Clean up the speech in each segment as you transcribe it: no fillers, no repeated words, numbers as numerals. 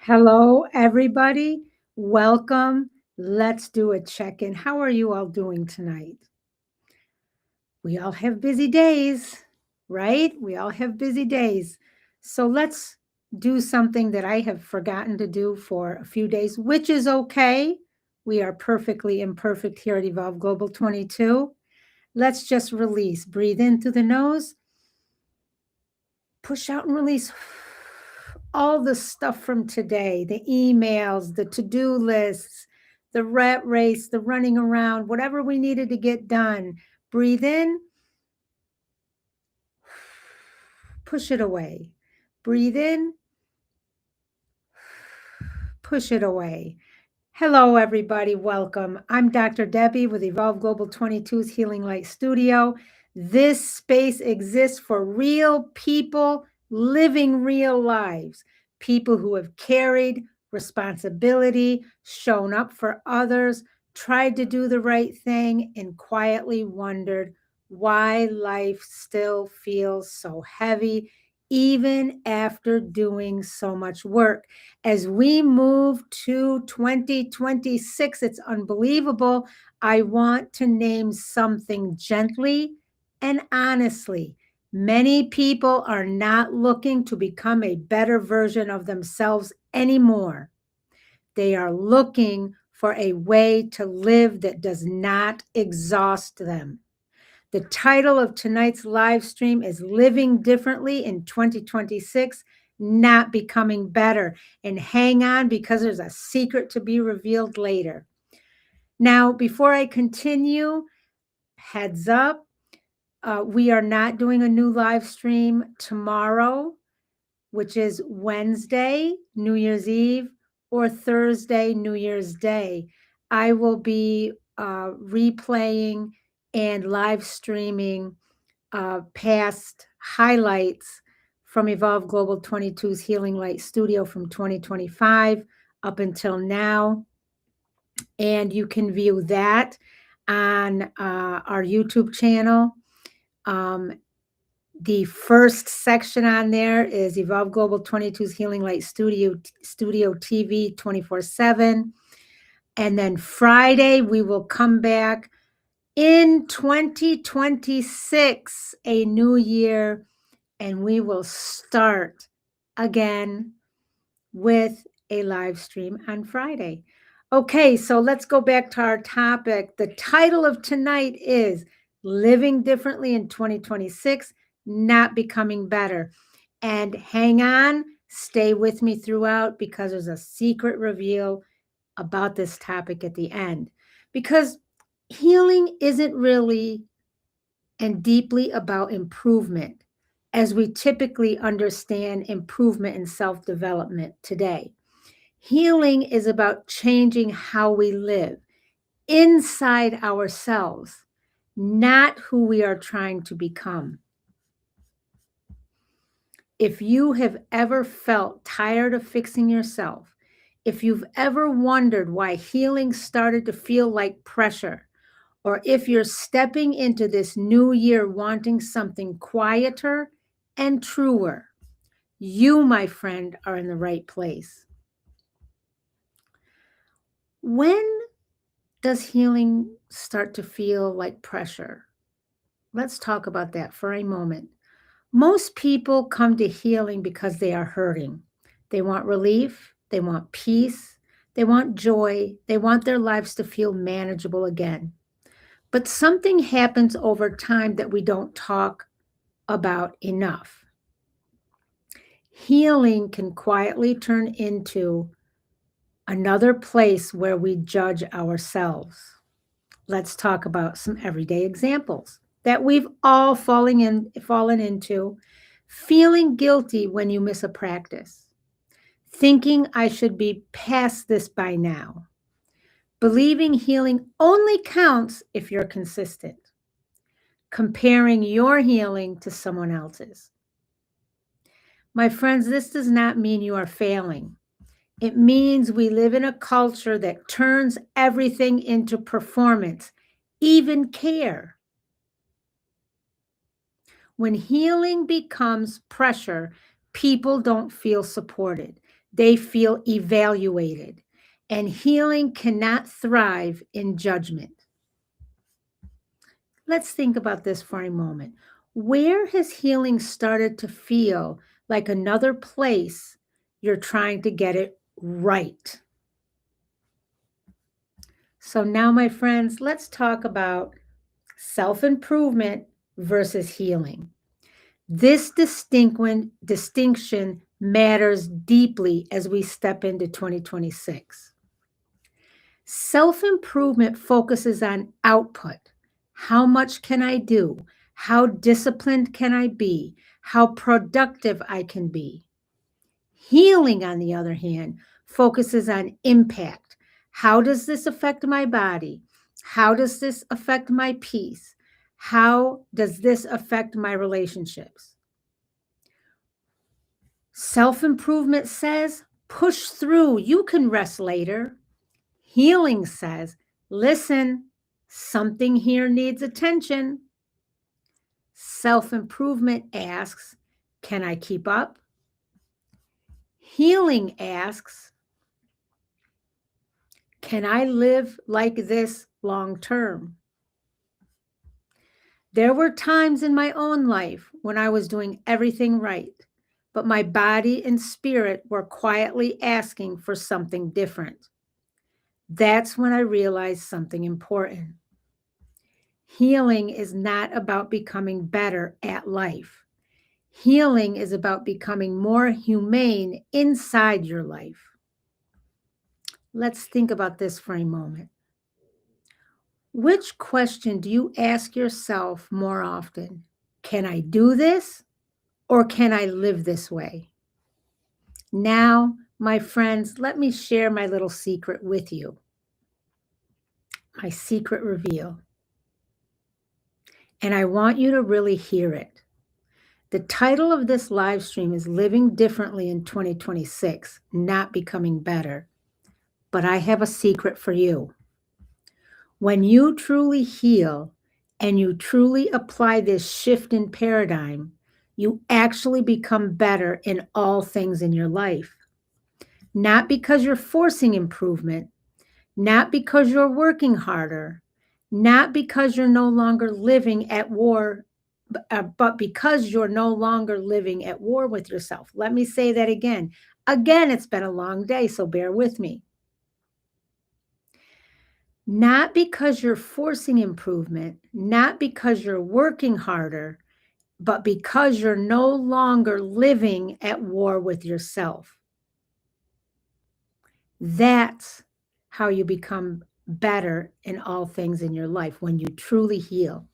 Hello, everybody. Welcome. Let's do a check in. How are you all doing tonight? We all have busy days, right? We all have busy days. So let's do something that I have forgotten to do for a few days, which is okay. We are perfectly imperfect here at Evolve Global 22. Let's just release. Breathe in through the nose, push out and release all the stuff from today, the emails, the to-do lists, the rat race, the running around, whatever we needed to get done. Breathe in, push it away. Breathe in, push it away. Hello, everybody. Welcome. I'm Dr. Debbie with Evolve Global 22's Healing Light Studio. This space exists for real people living real lives, people who have carried responsibility, shown up for others, tried to do the right thing, and quietly wondered why life still feels so heavy, even after doing so much work. As we move to 2026, it's unbelievable. I want to name something gently and honestly. Many people are not looking to become a better version of themselves anymore. They are looking for a way to live that does not exhaust them. The title of tonight's live stream is Living Differently in 2026, Not Becoming Better. And hang on, because there's a secret to be revealed later. Now, before I continue, heads up, we are not doing a new live stream tomorrow, which is Wednesday, New Year's Eve, or Thursday, New Year's Day. I will be replaying and live streaming past highlights from Evolve Global 22's Healing Light Studio from 2025 up until now. And you can view that on our YouTube channel. The first section on there is Evolve Global 22's Healing Light Studio TV 24/7. And then Friday, we will come back in 2026, a new year, and we will start again with a live stream on Friday. Okay, so let's go back to our topic. The title of tonight is Living Differently in 2026, Not Becoming Better. And hang on, stay with me throughout, because there's a secret reveal about this topic at the end. Because healing isn't really and deeply about improvement, as we typically understand improvement in self-development today. Healing is about changing how we live inside ourselves, not who we are trying to become. If you have ever felt tired of fixing yourself, if you've ever wondered why healing started to feel like pressure, or if you're stepping into this new year wanting something quieter and truer, you, my friend, are in the right place. When does healing start to feel like pressure? Let's talk about that for a moment. Most people come to healing because they are hurting. They want relief, they want peace, they want joy, they want their lives to feel manageable again. But something happens over time that we don't talk about enough. Healing can quietly turn into another place where we judge ourselves. Let's talk about some everyday examples that we've all fallen into. Feeling guilty when you miss a practice. Thinking I should be past this by now. Believing healing only counts if you're consistent. Comparing your healing to someone else's. My friends, this does not mean you are failing. It means we live in a culture that turns everything into performance, even care. When healing becomes pressure, people don't feel supported. They feel evaluated, and healing cannot thrive in judgment. Let's think about this for a moment. Where has healing started to feel like another place you're trying to get it right? So now, my friends, let's talk about self-improvement versus healing. This distinction matters deeply as we step into 2026. Self-improvement focuses on output. How much can I do? How disciplined can I be? How productive I can be? Healing, on the other hand, focuses on impact. How does this affect my body? How does this affect my peace? How does this affect my relationships? Self-improvement says, push through. You can rest later. Healing says, listen, something here needs attention. Self-improvement asks, can I keep up? Healing asks, can I live like this long term? There were times in my own life when I was doing everything right, but my body and spirit were quietly asking for something different. That's when I realized something important. Healing is not about becoming better at life. Healing is about becoming more humane inside your life. Let's think about this for a moment. Which question do you ask yourself more often? Can I do this, or can I live this way? Now, my friends, let me share my little secret with you. My secret reveal. And I want you to really hear it. The title of this live stream is Living Differently in 2026, Not Becoming Better. But I have a secret for you. When you truly heal and you truly apply this shift in paradigm, you actually become better in all things in your life. Not because you're forcing improvement, not because you're working harder, not because you're no longer living at war, but because you're no longer living at war with yourself. Let me say that again. Again, it's been a long day, so bear with me. Not because you're forcing improvement, not because you're working harder, but because you're no longer living at war with yourself. That's how you become better in all things in your life, when you truly heal.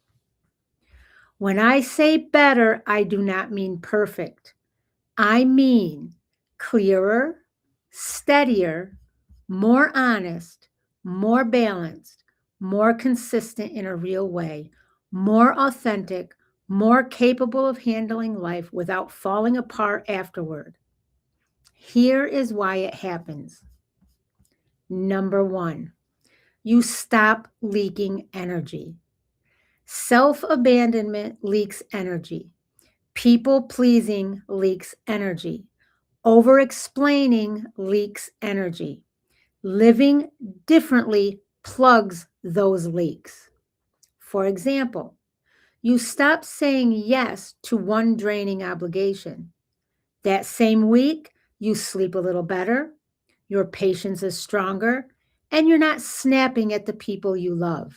When I say better, I do not mean perfect. I mean clearer, steadier, more honest, more balanced, more consistent in a real way, more authentic, more capable of handling life without falling apart afterward. Here is why it happens. Number one, you stop leaking energy. Self-abandonment leaks energy. People-pleasing leaks energy. Over-explaining leaks energy. Living differently plugs those leaks. For example, you stop saying yes to one draining obligation. That same week, you sleep a little better, your patience is stronger, and you're not snapping at the people you love.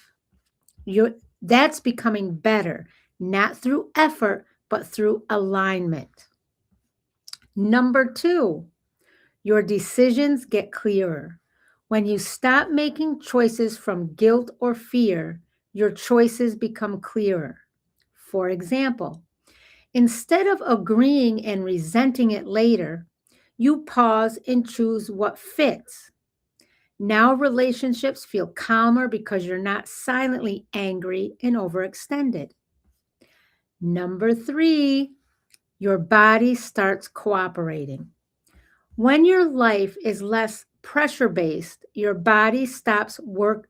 That's becoming better, not through effort, but through alignment. Number two, your decisions get clearer. When you stop making choices from guilt or fear, your choices become clearer. For example, instead of agreeing and resenting it later, you pause and choose what fits. Now relationships feel calmer because you're not silently angry and overextended. Number three, your body starts cooperating. When your life is less pressure-based, your body starts working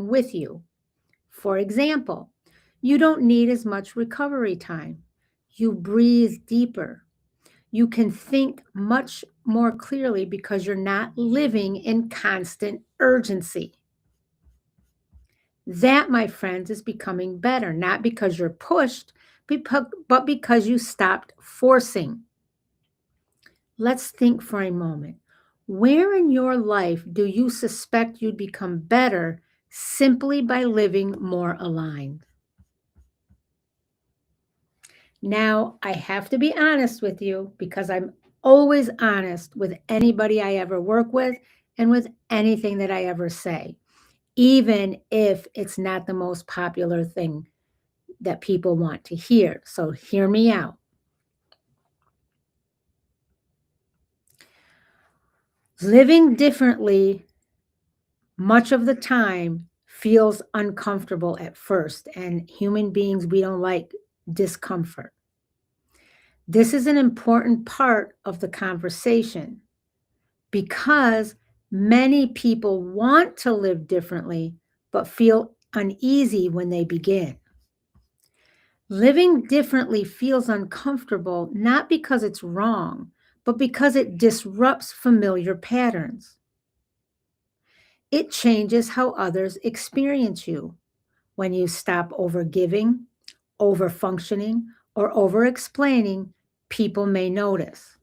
with you. For example, you don't need as much recovery time. You breathe deeper. You can think much more clearly because you're not living in constant urgency. That, my friends, is becoming better, not because you're pushed, but because you stopped forcing. Let's think for a moment. Where in your life do you suspect you'd become better simply by living more aligned? Now, I have to be honest with you because I'm always honest with anybody I ever work with and with anything that I ever say, even if it's not the most popular thing that people want to hear. So hear me out. Living differently much of the time feels uncomfortable at first, and human beings, we don't like discomfort. This is an important part of the conversation because many people want to live differently but feel uneasy when they begin. Living differently feels uncomfortable not because it's wrong, but because it disrupts familiar patterns. It changes how others experience you. When you stop overgiving, overfunctioning, or over-explaining, people may notice.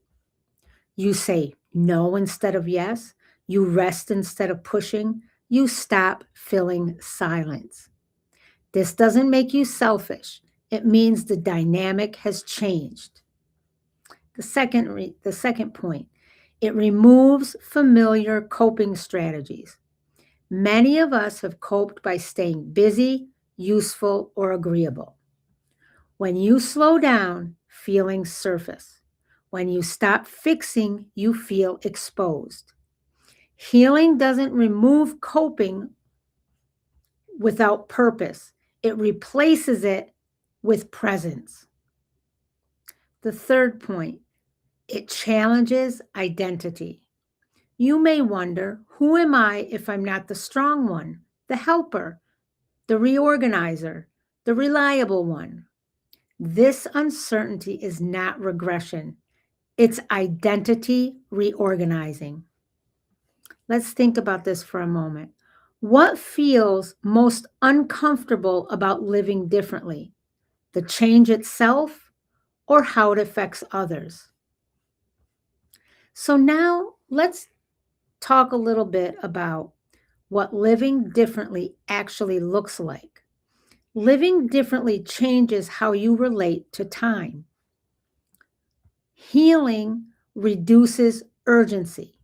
You say no instead of yes. You rest instead of pushing. You stop filling silence. This doesn't make you selfish. It means the dynamic has changed. The second point, it removes familiar coping strategies. Many of us have coped by staying busy, useful, or agreeable. When you slow down, feelings surface. When you stop fixing, you feel exposed. Healing doesn't remove coping without purpose, it replaces it with presence. The third point, it challenges identity. You may wonder, who am I if I'm not the strong one, the helper, the reorganizer, the reliable one? This uncertainty is not regression. It's identity reorganizing. Let's think about this for a moment. What feels most uncomfortable about living differently? The change itself or how it affects others? So now let's talk a little bit about what living differently actually looks like. Living differently changes how you relate to time. Healing reduces urgency.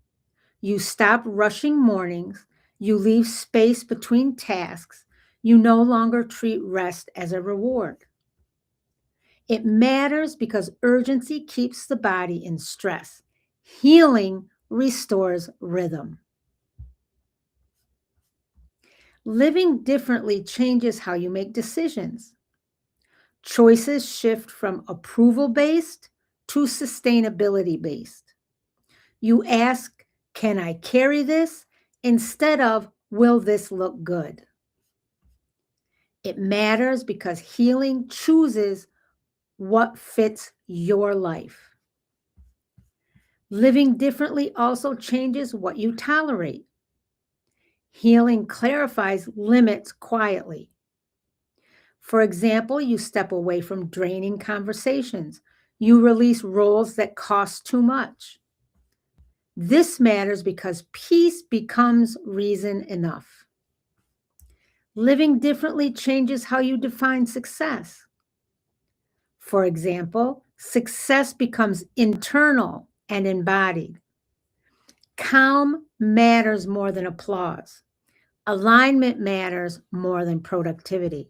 You stop rushing mornings. You leave space between tasks. You no longer treat rest as a reward. It matters because urgency keeps the body in stress. Healing restores rhythm. Living differently changes how you make decisions. Choices shift from approval-based to sustainability-based. You ask, can I carry this? Instead of, will this look good? It matters because healing chooses what fits your life. Living differently also changes what you tolerate. Healing clarifies limits quietly. For example, you step away from draining conversations. You release roles that cost too much. This matters because peace becomes reason enough. Living differently changes how you define success. For example, success becomes internal and embodied. Calm matters more than applause. Alignment matters more than productivity.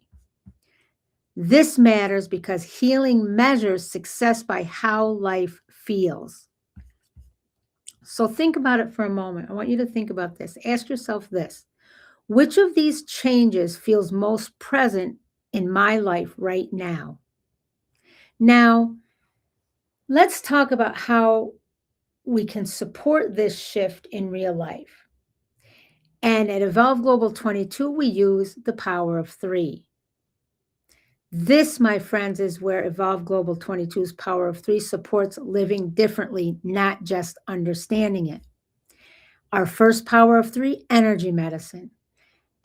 This matters because healing measures success by how life feels. So think about it for a moment. I want you to think about this. Ask yourself this. Which of these changes feels most present in my life right now? Now, let's talk about how we can support this shift in real life. And at Evolve Global 22, we use the power of three. This, my friends, is where Evolve Global 22's Power of Three supports living differently, not just understanding it. Our first power of three, energy medicine.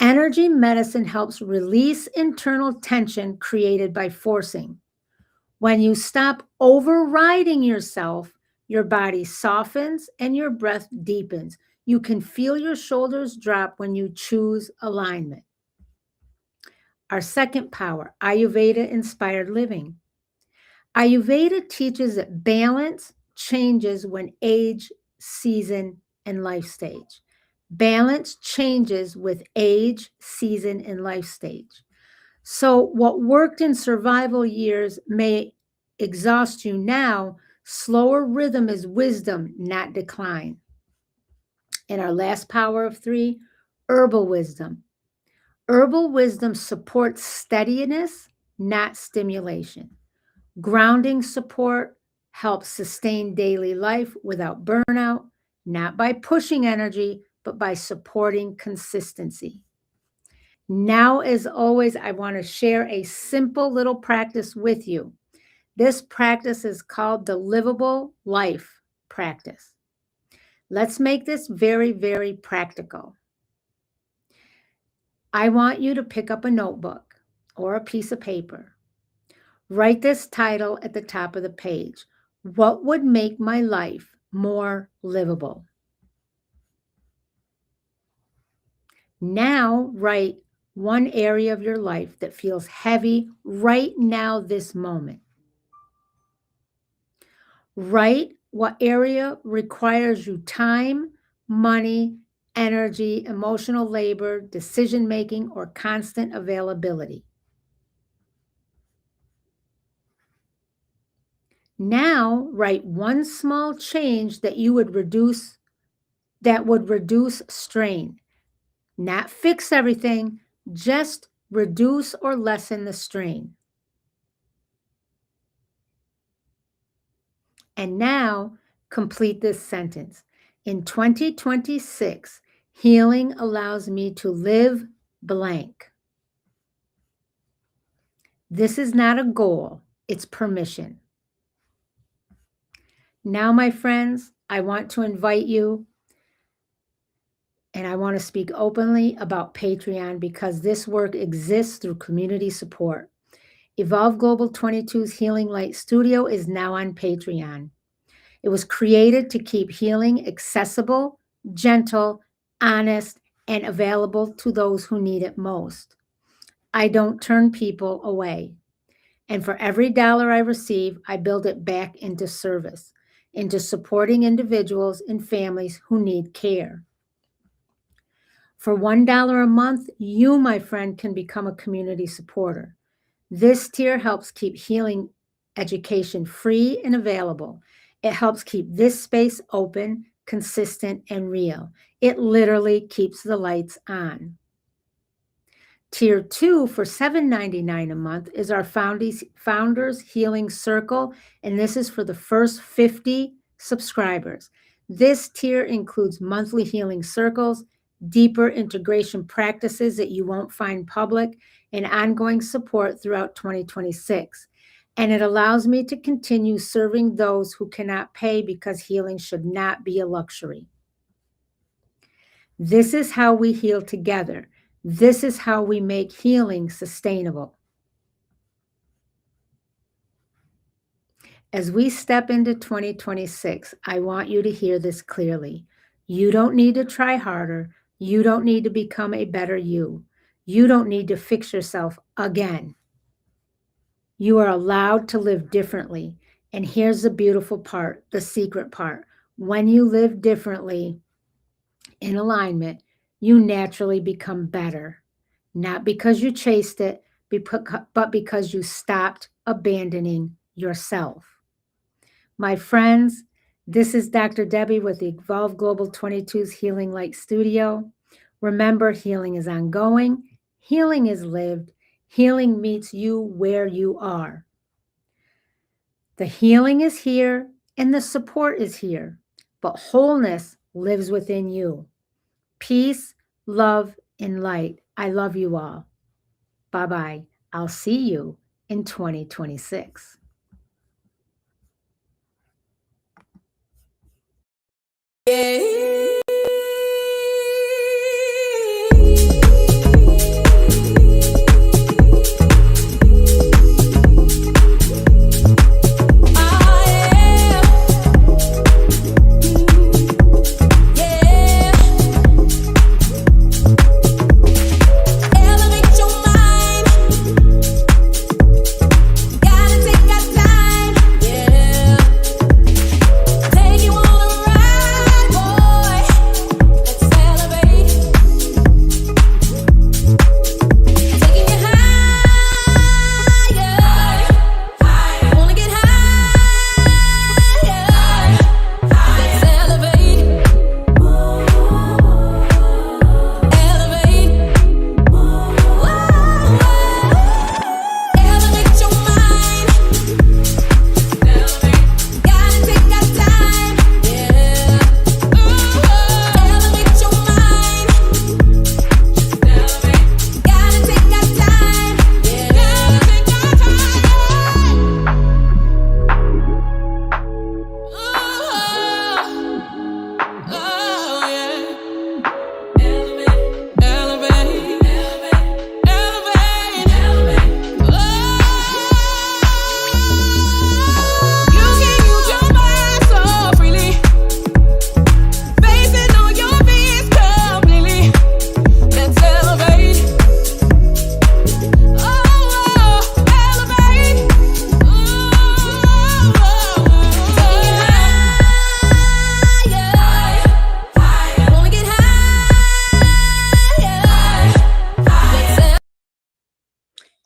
Energy medicine helps release internal tension created by forcing. When you stop overriding yourself, your body softens and your breath deepens. You can feel your shoulders drop when you choose alignment. Our second power, Ayurveda-inspired living. Ayurveda teaches that balance changes when age, season, and life stage. Balance changes with age, season, and life stage. So, what worked in survival years may exhaust you now. Slower rhythm is wisdom, not decline. And our last power of three, herbal wisdom. Herbal wisdom supports steadiness, not stimulation. Grounding support helps sustain daily life without burnout, not by pushing energy, but by supporting consistency. Now, as always, I want to share a simple little practice with you. This practice is called the Livable Life practice. Let's make this very, very practical. I want you to pick up a notebook or a piece of paper. Write this title at the top of the page. What would make my life more livable? Now, write one area of your life that feels heavy right now, this moment. Write what area requires you time, money, energy, emotional labor, decision making, or constant availability. Now, write one small change that would reduce strain. Not fix everything, just reduce or lessen the strain. And now, complete this sentence. In 2026, healing allows me to live blank. This is not a goal, it's permission. Now, my friends, I want to invite you, and I want to speak openly about Patreon because this work exists through community support. Evolve Global 22's Healing Light Studio is now on Patreon. It was created to keep healing accessible, gentle, honest, and available to those who need it most. I don't turn people away. And for every dollar I receive, I build it back into service, into supporting individuals and families who need care. For $1 a month, you, my friend, can become a community supporter. This tier helps keep healing education free and available. It helps keep this space open, consistent, and real. It literally keeps the lights on. Tier 2 for $7.99 a month is our Founders Healing Circle, and this is for the first 50 subscribers. This tier includes monthly healing circles, deeper integration practices that you won't find public, and ongoing support throughout 2026. And it allows me to continue serving those who cannot pay because healing should not be a luxury. This is how we heal together. This is how we make healing sustainable. As we step into 2026, I want you to hear this clearly. You don't need to try harder. You don't need to become a better you. You don't need to fix yourself again. You are allowed to live differently. And here's the beautiful part, the secret part. When you live differently in alignment, you naturally become better. Not because you chased it, but because you stopped abandoning yourself. My friends, this is Dr. Debbie with the Evolve Global 22's Healing Light Studio. Remember, healing is ongoing, healing is lived, healing meets you where you are. The healing is here and the support is here, but wholeness lives within you. Peace, love, and light. I love you all. Bye-bye. I'll see you in 2026.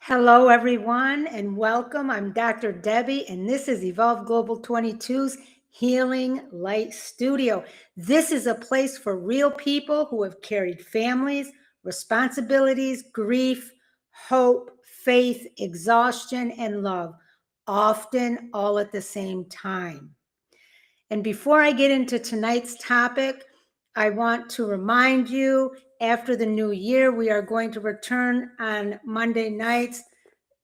Hello, everyone, and welcome. I'm Dr. Debbie, and this is Evolve Global 22's Healing Light Studio. This is a place for real people who have carried families, responsibilities, grief, hope, faith, exhaustion, and love, often all at the same time. And before I get into tonight's topic, I want to remind you, after the new year, we are going to return on Monday nights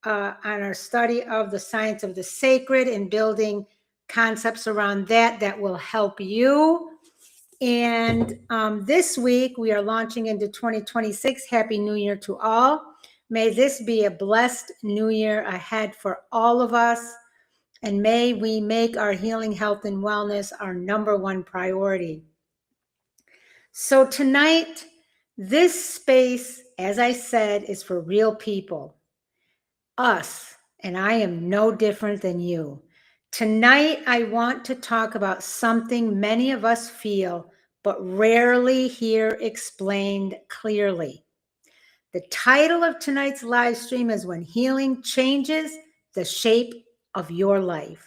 on our study of the science of the sacred and building concepts around that will help you. And this week, we are launching into 2026. Happy New Year to all. May this be a blessed new year ahead for all of us. And may we make our healing, health, and wellness our number one priority. So tonight, this space, as I said, is for real people, us, and I am no different than you. Tonight, I want to talk about something many of us feel, but rarely hear explained clearly. The title of tonight's live stream is When Healing Changes the Shape of Your Life.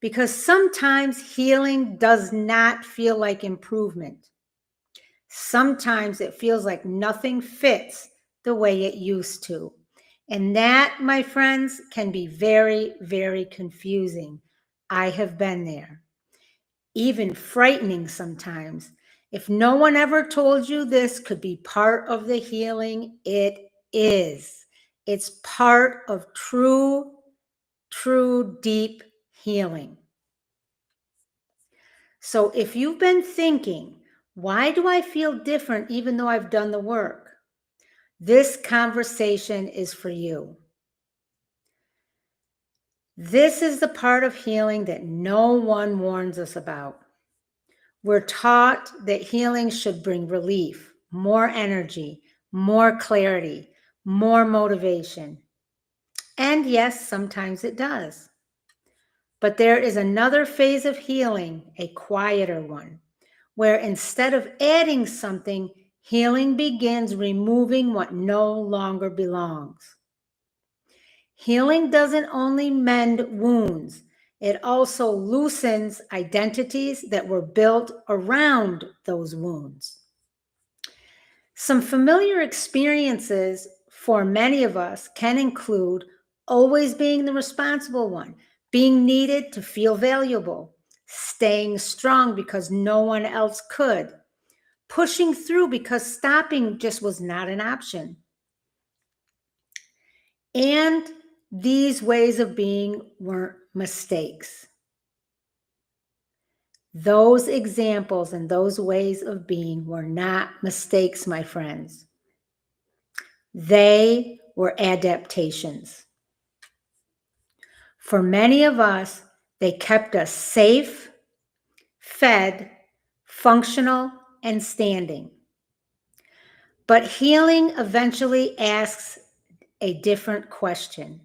Because sometimes healing does not feel like improvement. Sometimes it feels like nothing fits the way it used to. And that, my friends, can be very, very confusing. I have been there. Even frightening sometimes. If no one ever told you this could be part of the healing, it is. It's part of true, deep healing. So if you've been thinking, why do I feel different even though I've done the work? This conversation is for you. This is the part of healing that no one warns us about. We're taught that healing should bring relief, more energy, more clarity, more motivation. And yes, sometimes it does. But there is another phase of healing, a quieter one, where instead of adding something, healing begins removing what no longer belongs. Healing doesn't only mend wounds, it also loosens identities that were built around those wounds. Some familiar experiences for many of us can include always being the responsible one, being needed to feel valuable, staying strong because no one else could, pushing through because stopping just was not an option. And These ways of being weren't mistakes. Those examples and those ways of being were not mistakes, my friends. They were adaptations. For many of us, they kept us safe, fed, functional, and standing. But healing eventually asks a different question.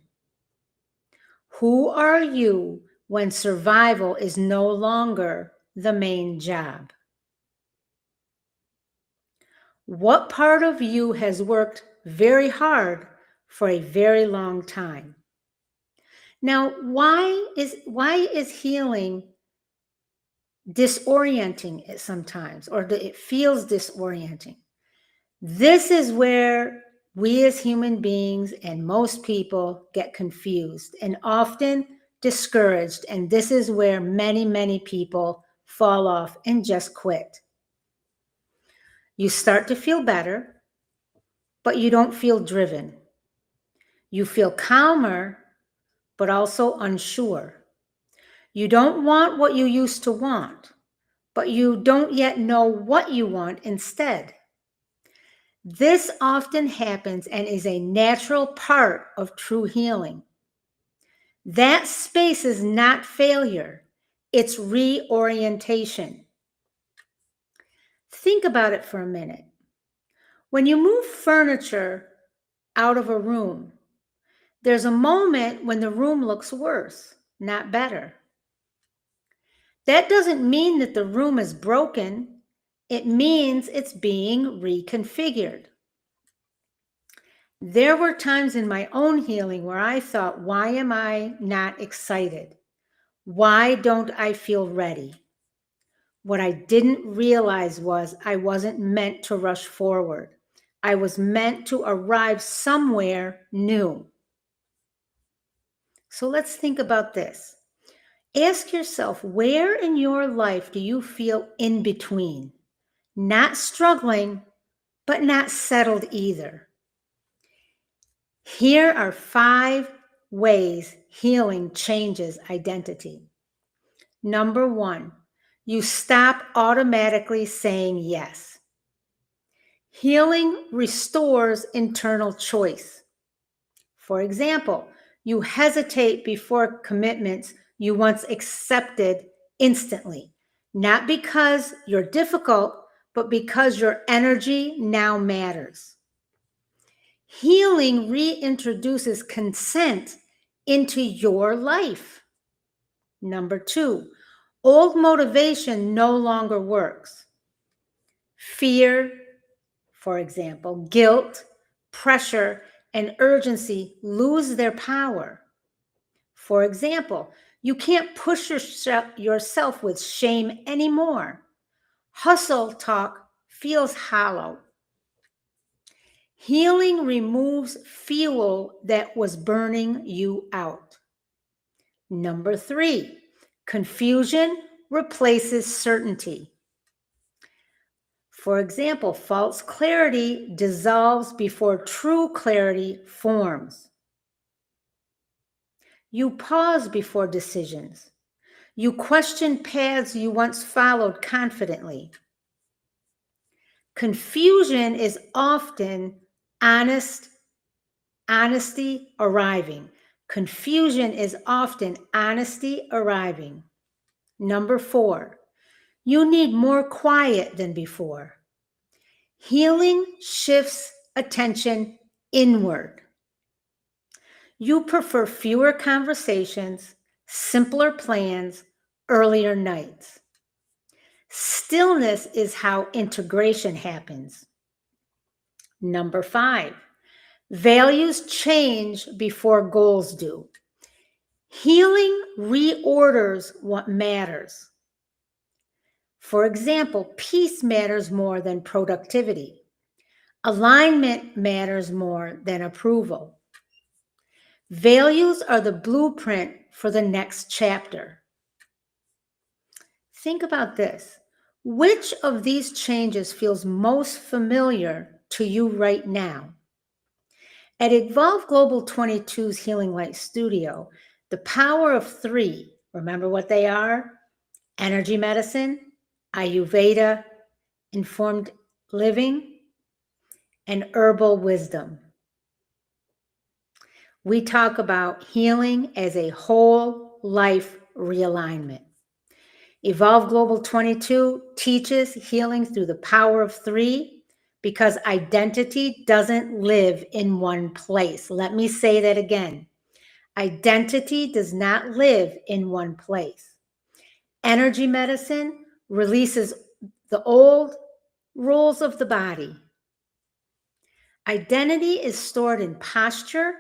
Who are you when survival is no longer the main job? What part of you has worked very hard for a very long time? Now, why is healing disorienting sometimes, or it feels disorienting? This is where we as human beings and most people get confused and often discouraged. And this is where many, many people fall off and just quit. You start to feel better, but you don't feel driven. You feel calmer, but also unsure. You don't want what you used to want, but you don't yet know what you want instead. This often happens and is a natural part of true healing. That space is not failure, it's reorientation. Think about it for a minute. When you move furniture out of a room, there's a moment when the room looks worse, not better. That doesn't mean that the room is broken. It means it's being reconfigured. There were times in my own healing where I thought, why am I not excited? Why don't I feel ready? What I didn't realize was I wasn't meant to rush forward. I was meant to arrive somewhere new. So let's think about this. Ask yourself, where in your life do you feel in between? Not struggling, but not settled either. Here are 5 ways healing changes identity. Number 1, you stop automatically saying yes. Healing restores internal choice. For example, you hesitate before commitments you once accepted instantly, not because you're difficult, but because your energy now matters. Healing reintroduces consent into your life. Number 2, old motivation no longer works. Fear, for example, guilt, pressure, and urgency lose their power. For example, you can't push yourself with shame anymore. Hustle talk feels hollow. Healing removes fuel that was burning you out. Number 3, confusion replaces certainty. For example, false clarity dissolves before true clarity forms. You pause before decisions. You question paths you once followed confidently. Confusion is often honesty arriving. Confusion is often honesty arriving. Number 4, you need more quiet than before. Healing shifts attention inward. You prefer fewer conversations, simpler plans, earlier nights. Stillness is how integration happens. Number 5, values change before goals do. Healing reorders what matters. For example, peace matters more than productivity. Alignment matters more than approval. Values are the blueprint for the next chapter. Think about this. Which of these changes feels most familiar to you right now? At Evolve Global 22's Healing Light Studio, the power of three, remember what they are? Energy medicine, Ayurveda, informed living, and herbal wisdom. We talk about healing as a whole life realignment. Evolve Global 22 teaches healing through the power of three because identity doesn't live in one place. Let me say that again. Identity does not live in one place. Energy medicine releases the old rules of the body. Identity is stored in posture,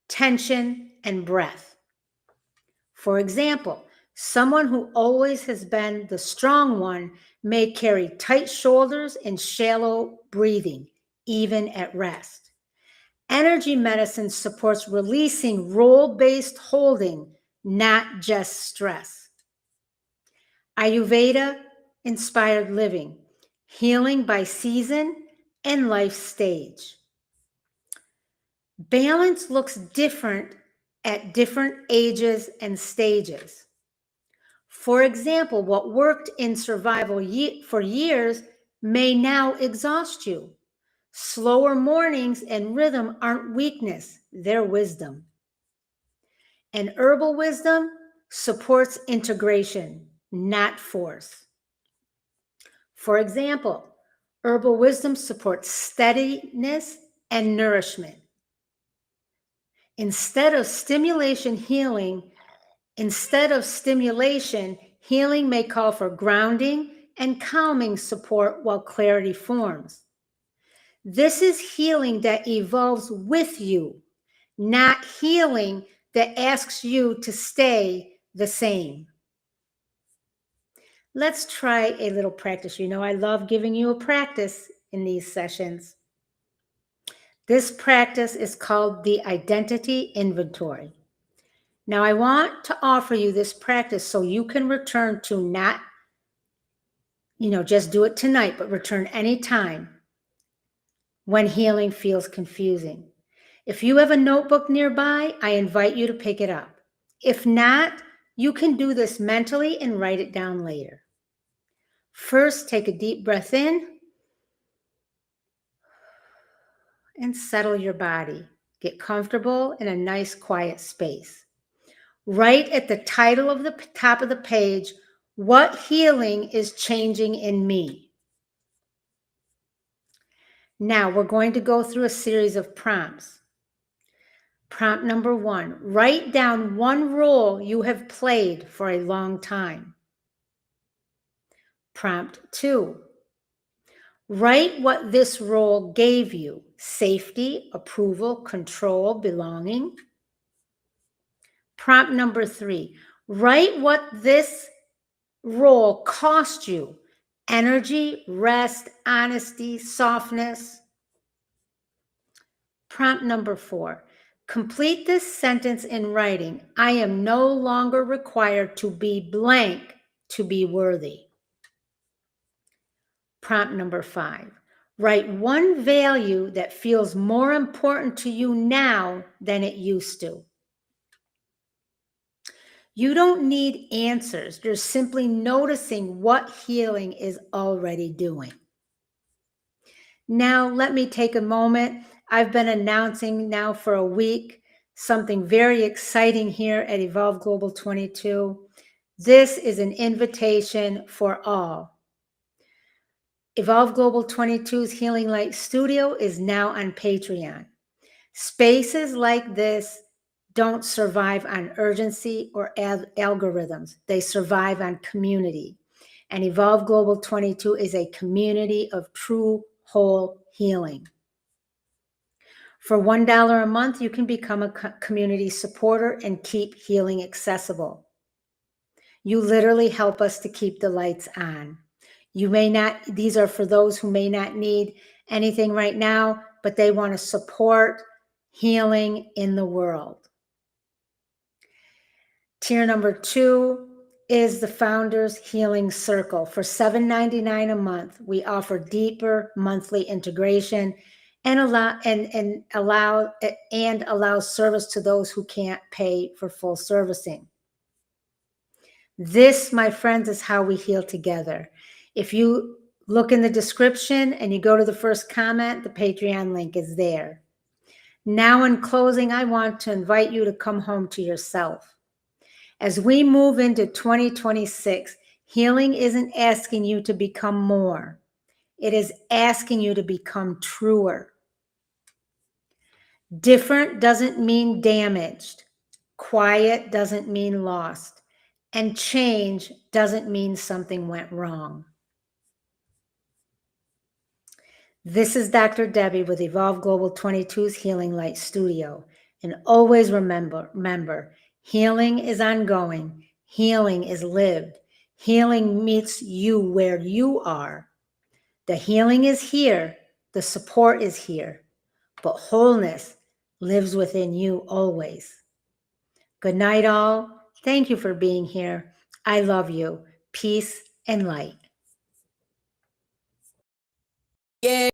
tension, and breath. For example, someone who always has been the strong one may carry tight shoulders and shallow breathing, even at rest. Energy medicine supports releasing role-based holding, not just stress. Ayurveda-inspired living, healing by season and life stage. Balance looks different at different ages and stages. For example, what worked in survival for years may now exhaust you. Slower mornings and rhythm aren't weakness, they're wisdom. And herbal wisdom supports integration, not force. For example, herbal wisdom supports steadiness and nourishment. Instead of stimulation, healing may call for grounding and calming support while clarity forms. This is healing that evolves with you, not healing that asks you to stay the same. Let's try a little practice. You know, I love giving you a practice in these sessions. This practice is called the identity inventory. Now, I want to offer you this practice so you can return to not, just do it tonight, but return anytime when healing feels confusing. If you have a notebook nearby, I invite you to pick it up. If not, you can do this mentally and write it down later. First, take a deep breath in and settle your body. Get comfortable in a nice, quiet space. Write at the title of the top of the page, what healing is changing in me. Now, we're going to go through a series of prompts. Prompt number 1, write down one role you have played for a long time. Prompt 2, write what this role gave you: safety, approval, control, belonging. Prompt number 3, write what this role cost you: energy, rest, honesty, softness. Prompt number 4, complete this sentence in writing. I am no longer required to be blank to be worthy. Prompt number 5, write one value that feels more important to you now than it used to. You don't need answers. You're simply noticing what healing is already doing. Now, let me take a moment. I've been announcing now for a week something very exciting here at Evolve Global 22. This is an invitation for all. Evolve Global 22's Healing Light Studio is now on Patreon. Spaces like this don't survive on urgency or algorithms. They survive on community. And Evolve Global 22 is a community of true whole healing. For $1 a month, you can become a community supporter and keep healing accessible. You literally help us to keep the lights on. You may not, these are for those who may not need anything right now, but they want to support healing in the world. Tier number 2 is the Founders Healing Circle. For $7.99 a month, we offer deeper monthly integration and allow service to those who can't pay for full servicing. This, my friends, is how we heal together. If you look in the description and you go to the first comment, the Patreon link is there. Now, in closing, I want to invite you to come home to yourself. As we move into 2026, healing isn't asking you to become more. It is asking you to become truer. Different doesn't mean damaged. Quiet doesn't mean lost. And change doesn't mean something went wrong. This is Dr. Debbie with Evolve Global 22's Healing Light Studio. And always remember, healing is ongoing. Healing is lived. Healing meets you where you are. The healing is here. The support is here. But wholeness lives within you always. Good night, all. Thank you for being here. I love you. Peace and light. Yeah.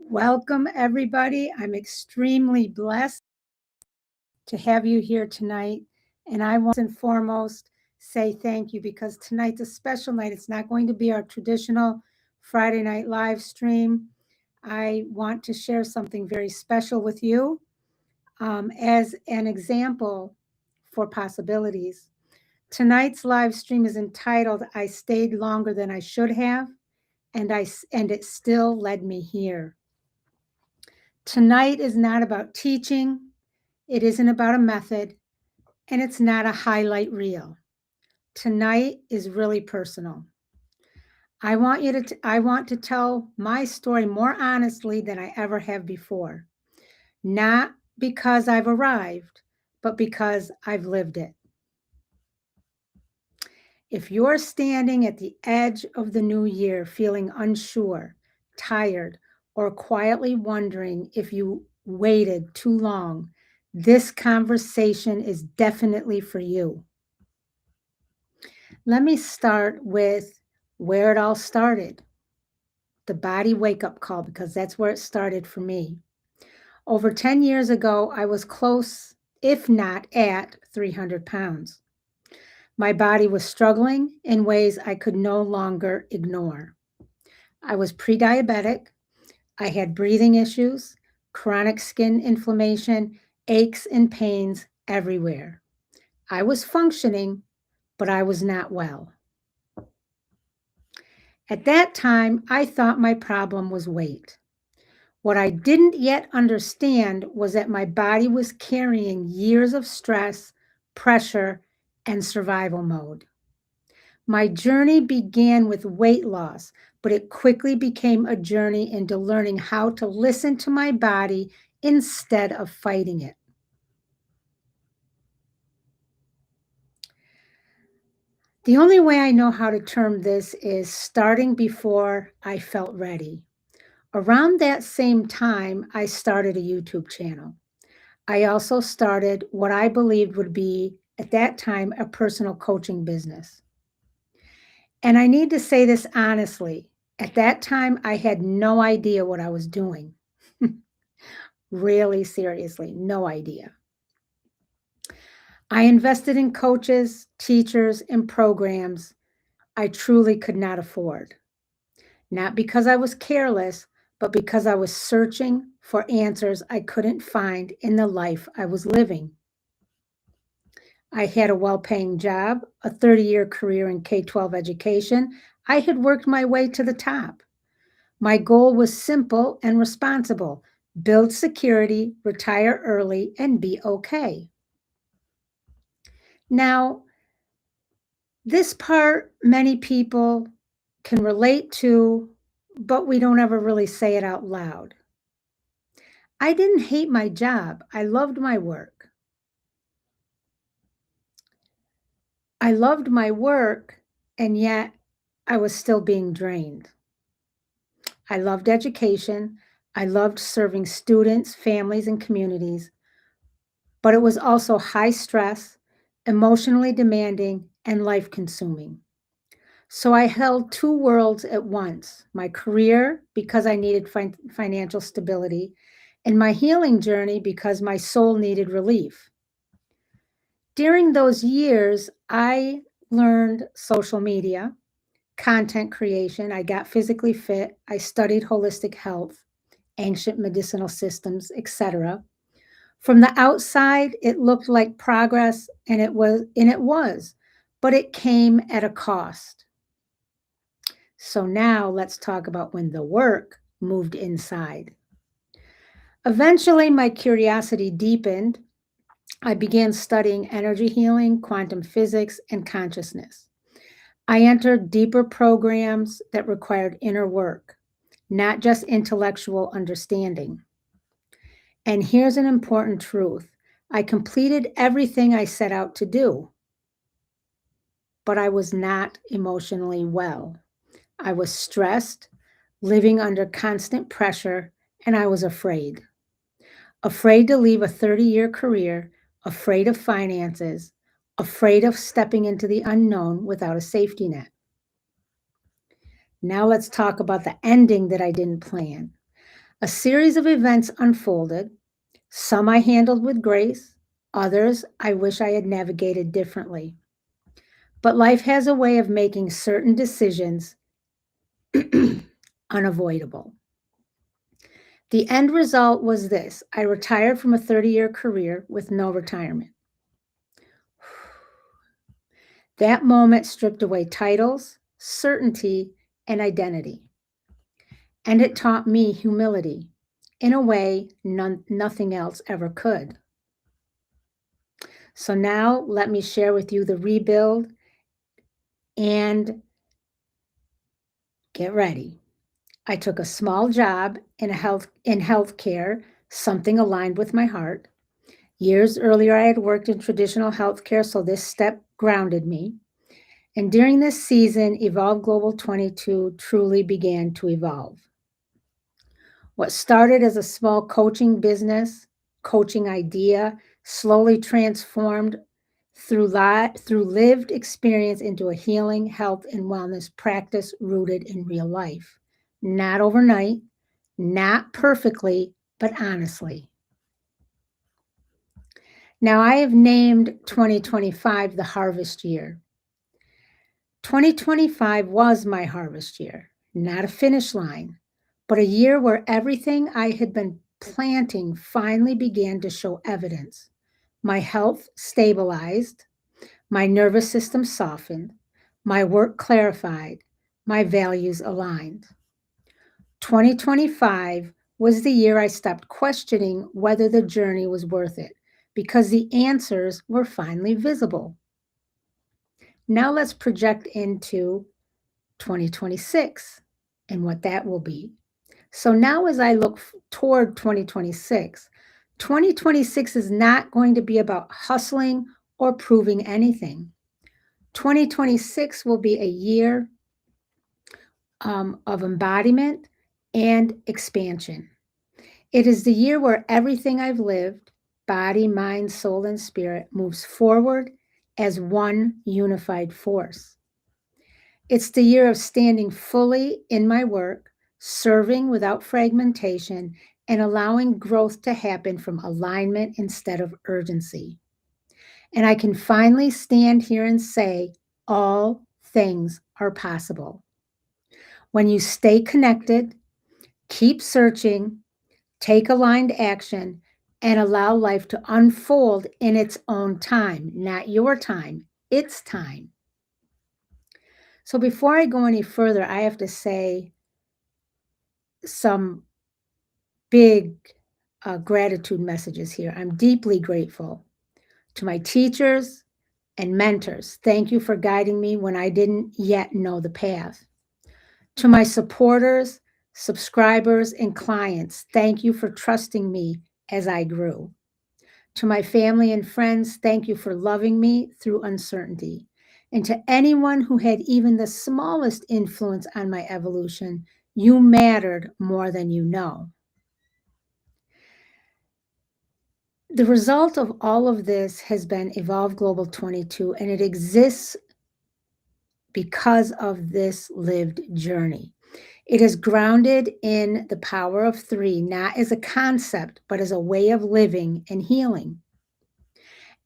Welcome, everybody. I'm extremely blessed to have you here tonight. And I want and foremost say thank you, because tonight's a special night. It's not going to be our traditional Friday night live stream. I want to share something very special with you as an example for possibilities. Tonight's live stream is entitled, I Stayed Longer Than I Should Have, and it still led me here. Tonight is not about teaching. It isn't about a method, and it's not a highlight reel. Tonight is really personal. I want to tell my story more honestly than I ever have before. Not because I've arrived, but because I've lived it. If you're standing at the edge of the new year feeling unsure, tired, or quietly wondering if you waited too long, this conversation is definitely for you. Let me start with where it all started. The body wake-up call, because that's where it started for me. Over 10 years ago, I was close, if not at 300 pounds. My body was struggling in ways I could no longer ignore. I was pre-diabetic. I had breathing issues, chronic skin inflammation, aches and pains everywhere. I was functioning, but I was not well. At that time, I thought my problem was weight. What I didn't yet understand was that my body was carrying years of stress, pressure, and survival mode. My journey began with weight loss, but it quickly became a journey into learning how to listen to my body instead of fighting it. The only way I know how to term this is starting before I felt ready. Around that same time, I started a YouTube channel. I also started what I believed would be, at that time, a personal coaching business. And I need to say this honestly. At that time, I had no idea what I was doing. Really, seriously, no idea. I invested in coaches, teachers, and programs I truly could not afford. Not because I was careless, but because I was searching for answers I couldn't find in the life I was living. I had a well-paying job, a 30-year career in K-12 education. I had worked my way to the top. My goal was simple and responsible: build security, retire early, and be okay. Now, this part many people can relate to, but we don't ever really say it out loud. I didn't hate my job. I loved my work. I loved my work, and yet I was still being drained. I loved education. I loved serving students, families, and communities, but it was also high stress, emotionally demanding, and life consuming. So I held two worlds at once: my career, because I needed financial stability, and my healing journey, because my soul needed relief. During those years, I learned social media, content creation. I got physically fit. I studied holistic health, ancient medicinal systems, etc. From the outside, it looked like progress, and it was, but it came at a cost. So now let's talk about when the work moved inside. Eventually, my curiosity deepened. I began studying energy healing, quantum physics, and consciousness. I entered deeper programs that required inner work, not just intellectual understanding. And here's an important truth: I completed everything I set out to do, but I was not emotionally well. I was stressed, living under constant pressure, and I was afraid. Afraid to leave a 30-year career, afraid of finances, afraid of stepping into the unknown without a safety net. Now let's talk about the ending that I didn't plan. A series of events unfolded. Some I handled with grace, others I wish I had navigated differently. But life has a way of making certain decisions unavoidable. The end result was this: I retired from a 30-year career with no retirement. That moment stripped away titles, certainty, and identity. And it taught me humility in a way nothing else ever could. So now let me share with you the rebuild, and get ready. I took a small job in healthcare, something aligned with my heart. Years earlier, I had worked in traditional healthcare, so this step grounded me. And during this season, Evolve Global 22 truly began to evolve. What started as a small coaching business, coaching idea, slowly transformed through lived experience into a healing, health, and wellness practice rooted in real life. Not overnight, not perfectly, but honestly. Now, I have named 2025 the harvest year. 2025 was my harvest year, not a finish line, but a year where everything I had been planting finally began to show evidence. My health stabilized, my nervous system softened, my work clarified, my values aligned. 2025 was the year I stopped questioning whether the journey was worth it, because the answers were finally visible. Now let's project into 2026 and what that will be. So now as I look toward 2026, 2026 is not going to be about hustling or proving anything. 2026 will be a year of embodiment and expansion. It is the year where everything I've lived, body, mind, soul, and spirit, moves forward as one unified force. It's the year of standing fully in my work, serving without fragmentation, and allowing growth to happen from alignment instead of urgency. And I can finally stand here and say, all things are possible. When you stay connected, keep searching, take aligned action, and allow life to unfold in its own time, not your time, its time. So before I go any further, I have to say some big gratitude messages here. I'm deeply grateful to my teachers and mentors. Thank you for guiding me when I didn't yet know the path. To my supporters, subscribers, and clients, thank you for trusting me as I grew. To my family and friends, thank you for loving me through uncertainty. And to anyone who had even the smallest influence on my evolution, you mattered more than you know. The result of all of this has been Evolve Global 22, and it exists because of this lived journey. It is grounded in the power of three, not as a concept, but as a way of living and healing.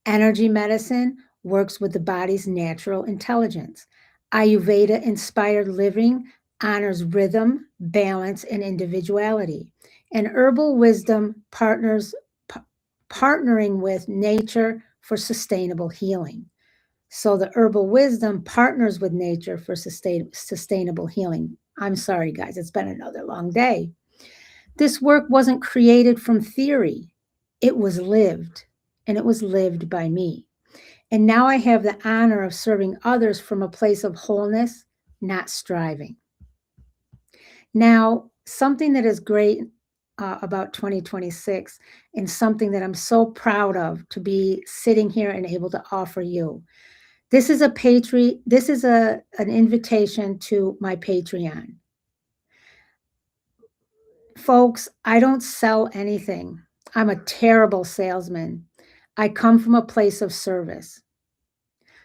Energy medicine works with the body's natural intelligence. Ayurveda-inspired living honors rhythm, balance, and individuality. And herbal wisdom partnering with nature for sustainable healing. So the herbal wisdom partners with nature for sustainable healing. I'm sorry, guys, it's been another long day. This work wasn't created from theory, it was lived, and it was lived by me. And now I have the honor of serving others from a place of wholeness, not striving. Now, something that is great about 2026 and something that I'm so proud of to be sitting here and able to offer you. This is an invitation to my Patreon. Folks, I don't sell anything. I'm a terrible salesman. I come from a place of service.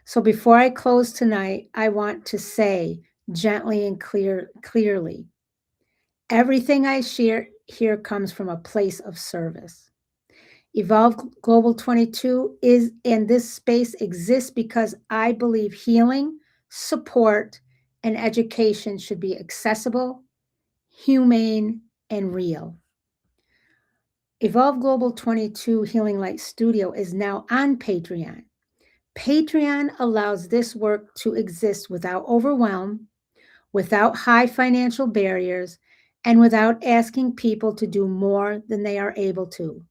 So before I close tonight, I want to say gently and clearly, everything I share here comes from a place of service. Evolve Global 22 is, and this space exists because I believe healing, support, and education should be accessible, humane, and real. Evolve Global 22 Healing Light Studio is now on Patreon. Patreon allows this work to exist without overwhelm, without high financial barriers, and without asking people to do more than they are able to.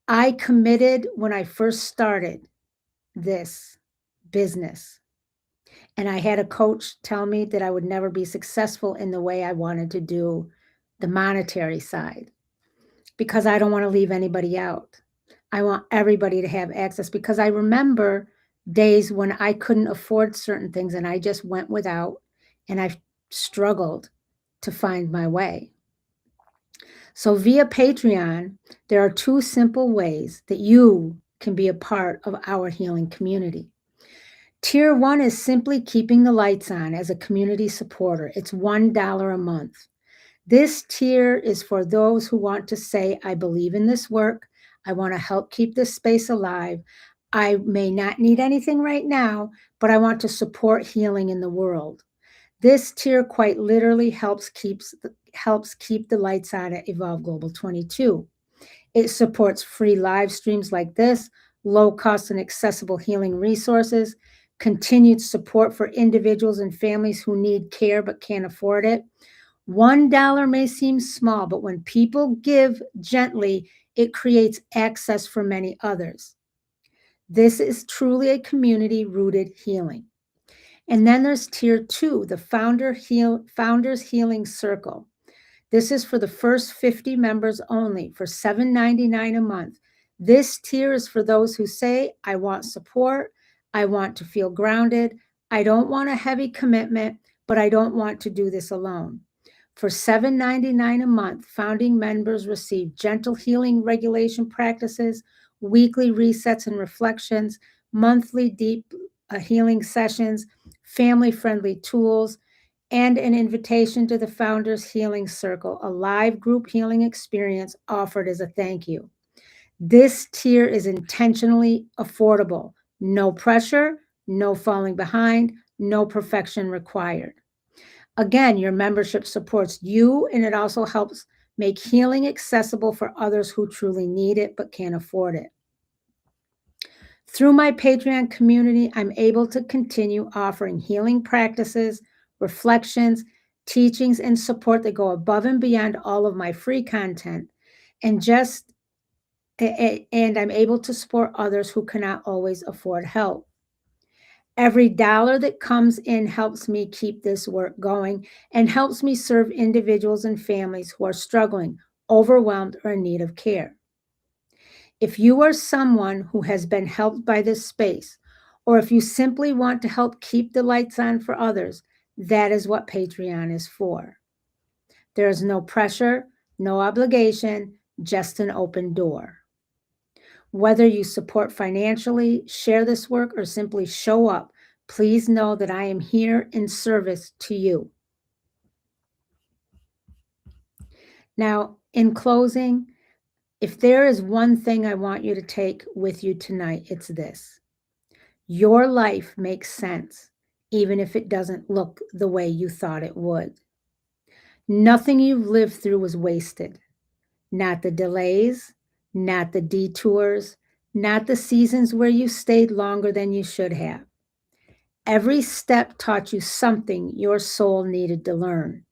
I committed when I first started this business, and I had a coach tell me that I would never be successful in the way I wanted to do the monetary side because I don't want to leave anybody out. I want everybody to have access because I remember days when I couldn't afford certain things and I just went without, and I struggled to find my way. So via Patreon, there are two simple ways that you can be a part of our healing community. Tier 1 is simply keeping the lights on as a community supporter. It's $1 a month. This tier is for those who want to say, I believe in this work. I want to help keep this space alive. I may not need anything right now, but I want to support healing in the world. This tier quite literally helps keep the lights on at Evolve Global 22. It supports free live streams like this, low cost and accessible healing resources, continued support for individuals and families who need care but can't afford it. $1 may seem small, but when people give gently, it creates access for many others. This is truly a community-rooted healing. And then there's tier 2, the Founders Healing Circle. This is for the first 50 members only for $7.99 a month. This tier is for those who say, I want support, I want to feel grounded, I don't want a heavy commitment, but I don't want to do this alone. For $7.99 a month, founding members receive gentle healing regulation practices, weekly resets and reflections, monthly deep healing sessions, family-friendly tools, and an invitation to the Founders Healing Circle, a live group healing experience offered as a thank you. This tier is intentionally affordable. No pressure, no falling behind, no perfection required. Again, your membership supports you, and it also helps make healing accessible for others who truly need it but can't afford it. Through my Patreon community, I'm able to continue offering healing practices, reflections, teachings, and support that go above and beyond all of my free content, and I'm able to support others who cannot always afford help. Every dollar that comes in helps me keep this work going and helps me serve individuals and families who are struggling, overwhelmed, or in need of care. If you are someone who has been helped by this space, or if you simply want to help keep the lights on for others, that is what Patreon is for. There is no pressure, no obligation, just an open door. Whether you support financially, share this work, or simply show up, please know that I am here in service to you. Now, in closing, if there is one thing I want you to take with you tonight, it's this. Your life makes sense, even if it doesn't look the way you thought it would. Nothing you've lived through was wasted. Not the delays, not the detours, not the seasons where you stayed longer than you should have. Every step taught you something your soul needed to learn.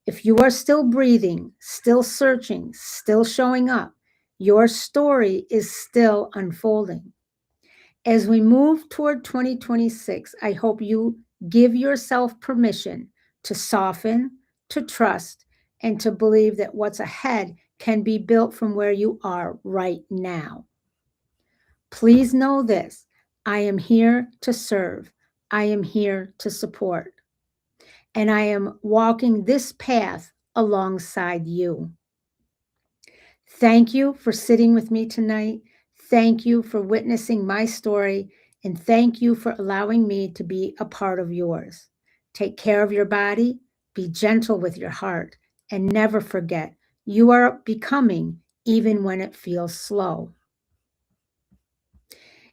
If you are still breathing, still searching, still showing up, your story is still unfolding. As we move toward 2026, I hope you give yourself permission to soften, to trust, and to believe that what's ahead can be built from where you are right now. Please know this, I am here to serve. I am here to support. And I am walking this path alongside you. Thank you for sitting with me tonight. Thank you for witnessing my story, and thank you for allowing me to be a part of yours. Take care of your body, be gentle with your heart, and never forget, you are becoming even when it feels slow.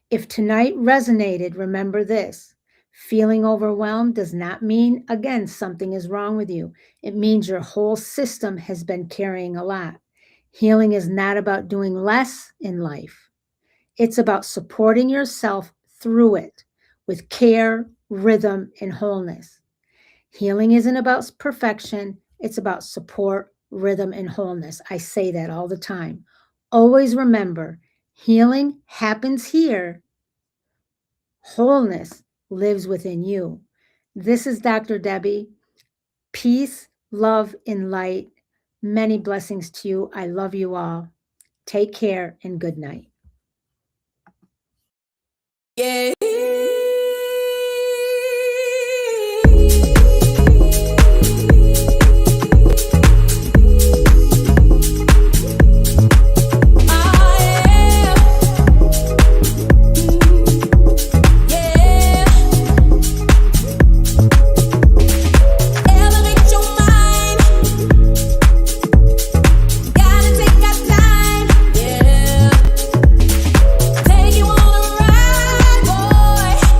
If tonight resonated, remember this. Feeling overwhelmed does not mean, again, something is wrong with you. It means your whole system has been carrying a lot. Healing is not about doing less in life. It's about supporting yourself through it with care, rhythm, and wholeness. Healing isn't about perfection. It's about support, rhythm, and wholeness. I say that all the time. Always remember, healing happens here. Wholeness lives within you. This is Dr. Debbie. Peace, love, and light. Many blessings to you. I love you all. Take care and good night. Yeah. Take you on a ride, boy.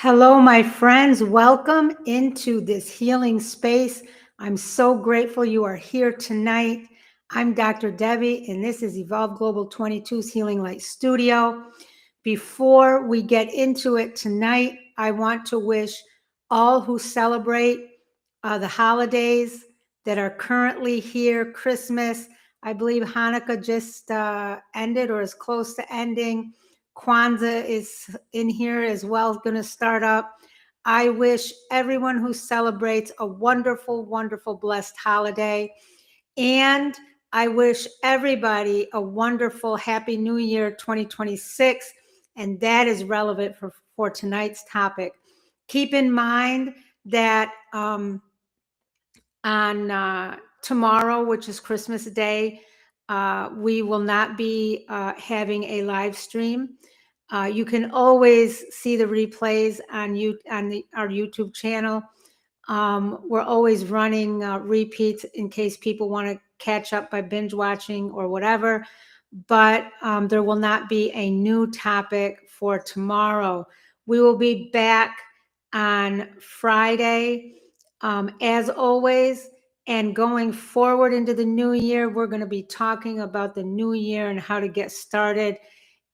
Hello, my friends. Welcome into this healing space. I'm so grateful you are here tonight. I'm Dr. Debbie, and this is Evolve Global 22's Healing Light Studio. Before we get into it tonight, I want to wish all who celebrate the holidays that are currently here, Christmas. I believe Hanukkah just ended or is close to ending. Kwanzaa is in here as well, going to start up. I wish everyone who celebrates a wonderful, wonderful, blessed holiday. And I wish everybody a wonderful, happy New Year 2026. And that is relevant for tonight's topic. Keep in mind that on tomorrow, which is Christmas Day, we will not be having a live stream. You can always see the replays on our YouTube channel. We're always running repeats in case people want to catch up by binge watching or whatever. But there will not be a new topic for tomorrow. We will be back on Friday, as always. And going forward into the new year, we're going to be talking about the new year and how to get started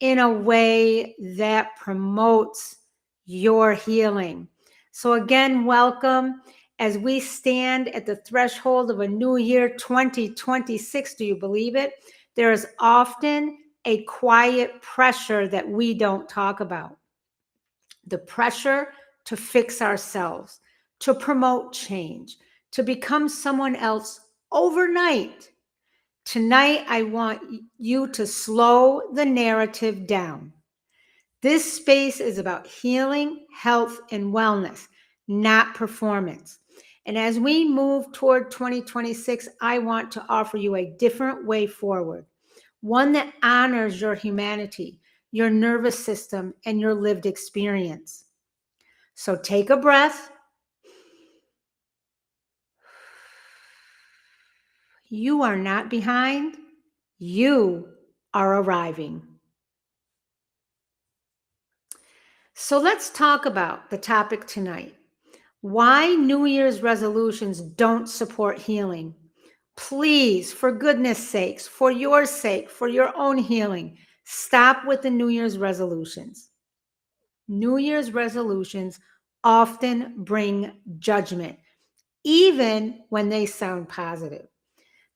in a way that promotes your healing. So again, welcome as we stand at the threshold of a new year 2026. Do you believe it? There is often a quiet pressure that we don't talk about. The pressure to fix ourselves, to promote change, to become someone else overnight. Tonight, I want you to slow the narrative down. This space is about healing, health, and wellness, not performance. And as we move toward 2026, I want to offer you a different way forward, one that honors your humanity, your nervous system, and your lived experience. So take a breath. You are not behind. You are arriving. So let's talk about the topic tonight. Why New Year's resolutions don't support healing. Please, for goodness sakes, for your sake, for your own healing, stop with the New Year's resolutions. New Year's resolutions often bring judgment, even when they sound positive.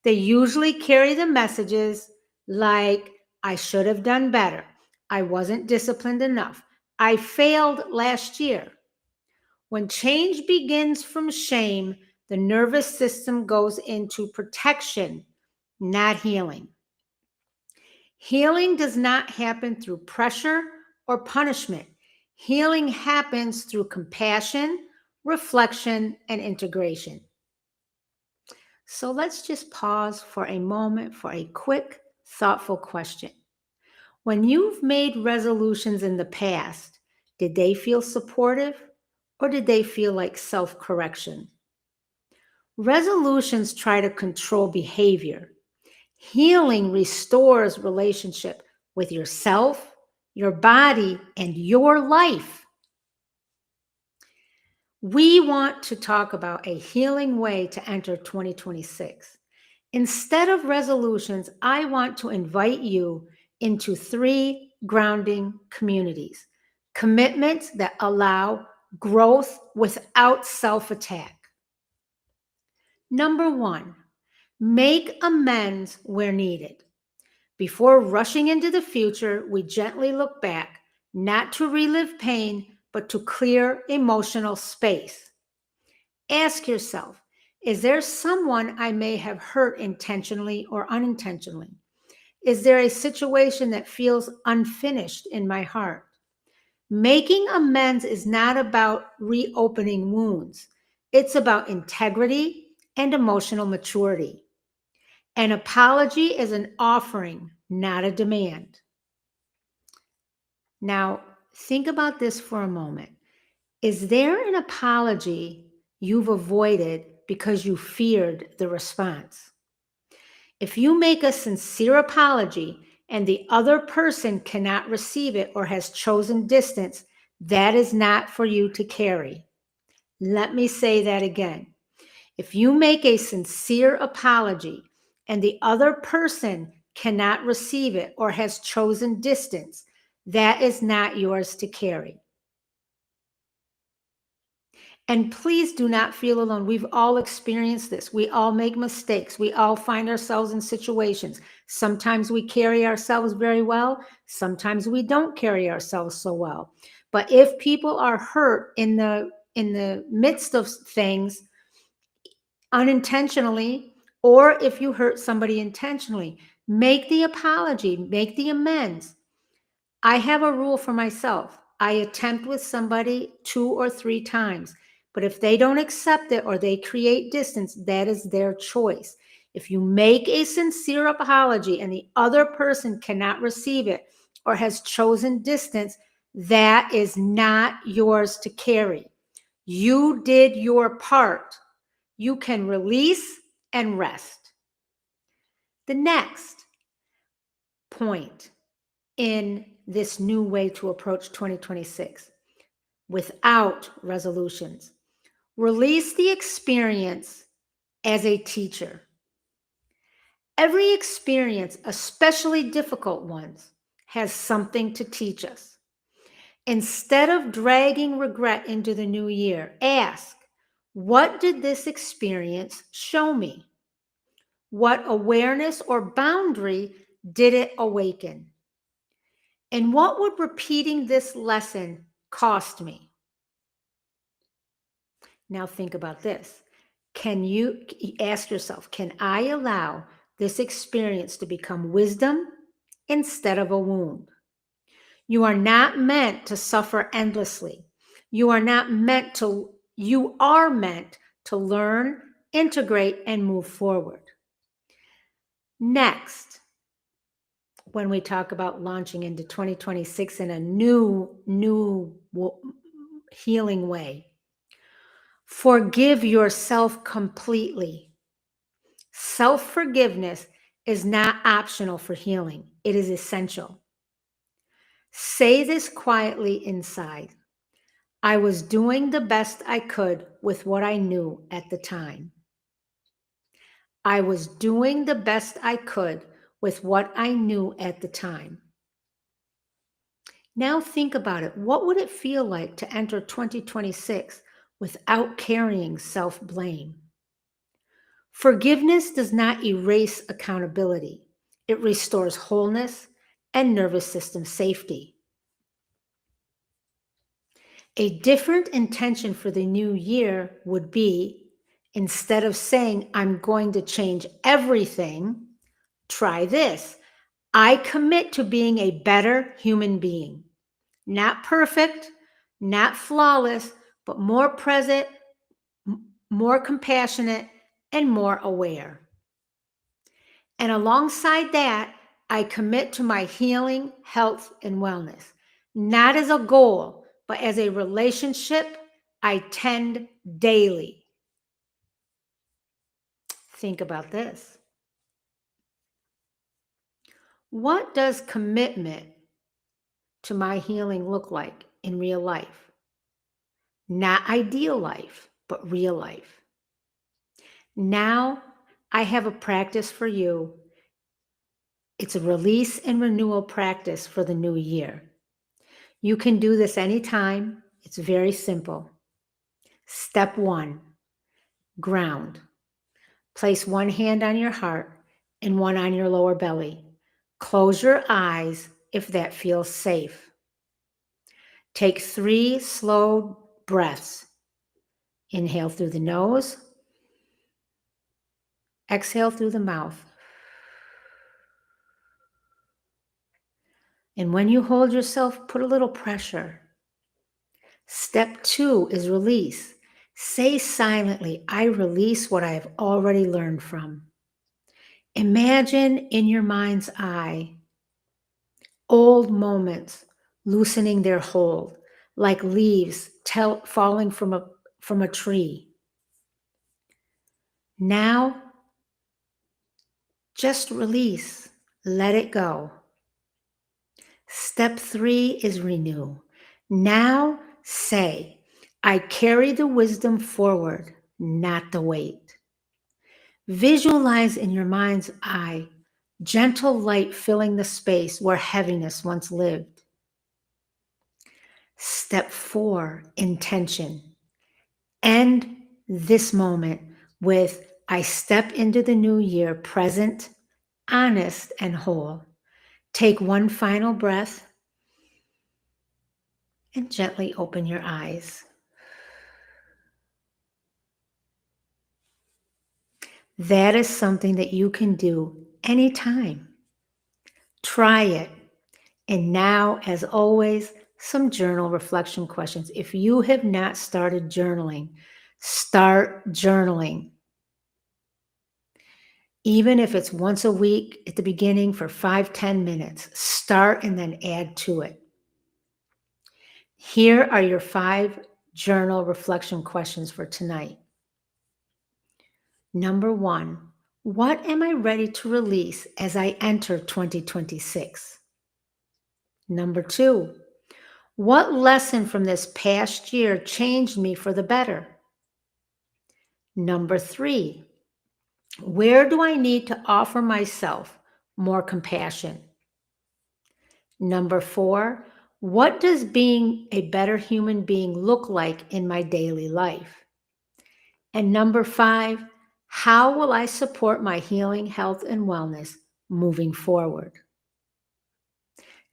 They usually carry the messages like, I should have done better. I wasn't disciplined enough. I failed last year. When change begins from shame, the nervous system goes into protection, not healing. Healing does not happen through pressure or punishment. Healing happens through compassion, reflection, and integration. So let's just pause for a moment for a quick, thoughtful question. When you've made resolutions in the past, did they feel supportive or did they feel like self-correction? Resolutions try to control behavior. Healing restores relationship with yourself, your body, and your life. We want to talk about a healing way to enter 2026. Instead of resolutions, I want to invite you into 3 grounding communities, commitments that allow growth without self-attack. Number 1, make amends where needed. Before rushing into the future, we gently look back, not to relive pain, but to clear emotional space. Ask yourself, is there someone I may have hurt intentionally or unintentionally? Is there a situation that feels unfinished in my heart? Making amends is not about reopening wounds. It's about integrity and emotional maturity. An apology is an offering, not a demand. Now, think about this for a moment. Is there an apology you've avoided because you feared the response? If you make a sincere apology and the other person cannot receive it or has chosen distance, that is not for you to carry. Let me say that again. If you make a sincere apology and the other person cannot receive it or has chosen distance, that is not yours to carry. And please do not feel alone. We've all experienced this. We all make mistakes. We all find ourselves in situations. Sometimes we carry ourselves very well. Sometimes we don't carry ourselves so well. But if people are hurt in the midst of things unintentionally, or if you hurt somebody intentionally, make the apology, make the amends. I have a rule for myself. I attempt with somebody 2 or 3 times, but if they don't accept it or they create distance, that is their choice. If you make a sincere apology and the other person cannot receive it or has chosen distance, that is not yours to carry. You did your part. You can release and rest. The next point in this new way to approach 2026 without resolutions. Release the experience as a teacher. Every experience, especially difficult ones, has something to teach us. Instead of dragging regret into the new year, ask, what did this experience show me? What awareness or boundary did it awaken? And what would repeating this lesson cost me? Now think about this. Can you ask yourself, can I allow this experience to become wisdom instead of a wound? You are not meant to suffer endlessly. You are meant to learn, integrate, and move forward. Next, when we talk about launching into 2026 in a new healing way, forgive yourself completely. Self-forgiveness is not optional for healing. It is essential. Say this quietly inside. I was doing the best I could with what I knew at the time. I was doing the best I could with what I knew at the time. Now think about it. What would it feel like to enter 2026 without carrying self-blame? Forgiveness does not erase accountability. It restores wholeness and nervous system safety. A different intention for the new year would be, instead of saying, I'm going to change everything, try this. I commit to being a better human being. Not perfect, not flawless, but more present, more compassionate, and more aware. And alongside that, I commit to my healing, health, and wellness, not as a goal, but as a relationship I tend daily. Think about this. What does commitment to my healing look like in real life? Not ideal life, but real life. Now I have a practice for you. It's a release and renewal practice for the new year. You can do this anytime. It's very simple. Step 1, ground. Place one hand on your heart and one on your lower belly. Close your eyes if that feels safe. Take 3 slow breaths. Inhale through the nose. Exhale through the mouth. And when you hold yourself, put a little pressure. Step 2 is release. Say silently, I release what I have already learned from. Imagine in your mind's eye old moments loosening their hold, like leaves falling from a tree. Now, just release. Let it go. Step 3 is renew. Now say, I carry the wisdom forward, not the weight. Visualize in your mind's eye gentle light filling the space where heaviness once lived. Step 4, intention. End this moment with, I step into the new year present, honest, and whole. Take one final breath and gently open your eyes. That is something that you can do anytime. Try it. And now, as always, some journal reflection questions. If you have not started journaling, start journaling. Even if it's once a week at the beginning for 5-10 minutes, start and then add to it. Here are your 5 journal reflection questions for tonight. Number 1, what am I ready to release as I enter 2026? Number 2, what lesson from this past year changed me for the better? Number 3, where do I need to offer myself more compassion? Number 4, what does being a better human being look like in my daily life? And number 5, how will I support my healing, health, and wellness moving forward?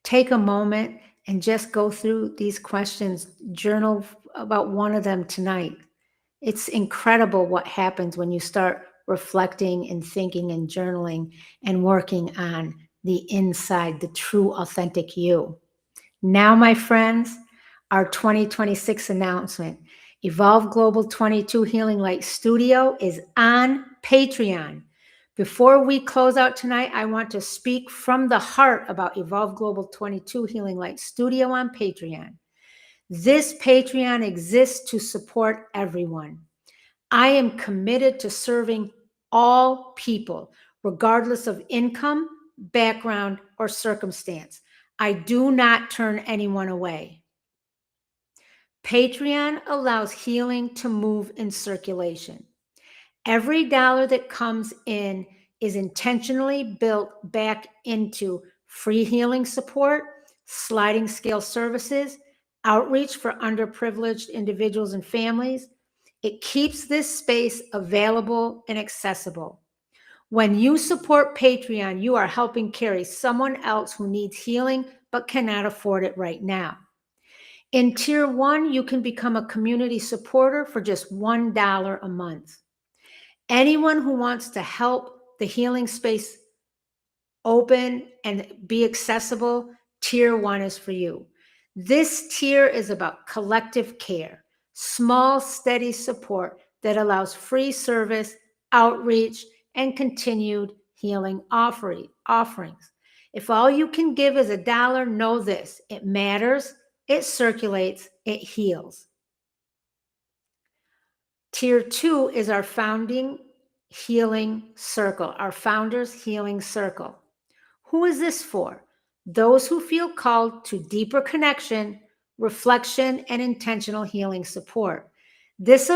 Take a moment and just go through these questions. Journal about one of them tonight. It's incredible what happens when you start reflecting and thinking and journaling and working on the inside, the true, authentic you. Now, my friends, our 2026 announcement. Evolve Global 22 Healing Light Studio is on Patreon. Before we close out tonight, I want to speak from the heart about Evolve Global 22 Healing Light Studio on Patreon. This Patreon exists to support everyone. I am committed to serving all people, regardless of income, background, or circumstance. I do not turn anyone away. Patreon allows healing to move in circulation. Every dollar that comes in is intentionally built back into free healing support, sliding scale services, outreach for underprivileged individuals and families. It keeps this space available and accessible. When you support Patreon, you are helping carry someone else who needs healing but cannot afford it right now. In Tier 1, you can become a community supporter for just $1 a month. Anyone who wants to help the healing space open and be accessible, Tier 1 is for you. This tier is about collective care, small, steady support that allows free service, outreach, and continued healing offerings. If all you can give is $1, know this: it matters, it circulates, it heals. Tier 2 is our founding healing circle, our founders healing circle. Who is this for? Those who feel called to deeper connection, reflection, and intentional healing support. This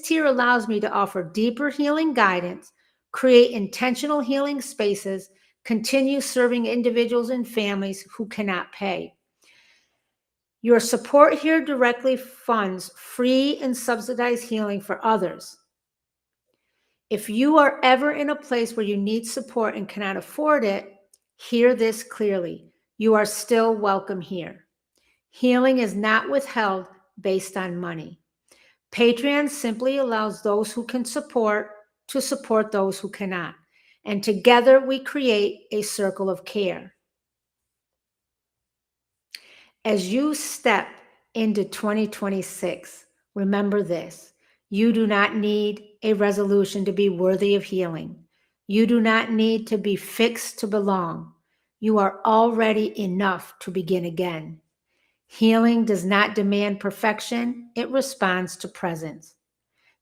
tier allows me to offer deeper healing guidance, create intentional healing spaces, continue serving individuals and families who cannot pay. Your support here directly funds free and subsidized healing for others. If you are ever in a place where you need support and cannot afford it, hear this clearly. You are still welcome here. Healing is not withheld based on money. Patreon simply allows those who can support to support those who cannot. And together we create a circle of care. As you step into 2026, remember this: you do not need a resolution to be worthy of healing. You do not need to be fixed to belong. You are already enough to begin again. Healing does not demand perfection, it responds to presence.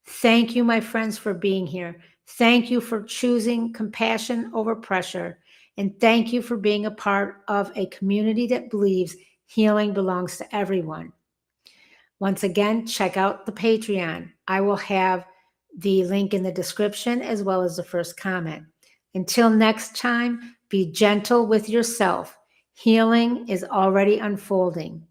Thank you, my friends, for being here. Thank you for choosing compassion over pressure. And thank you for being a part of a community that believes Healing belongs to everyone. Once again, check out the Patreon. I will have the link in the description as well as the first comment. Until next time, be gentle with yourself. Healing is already unfolding.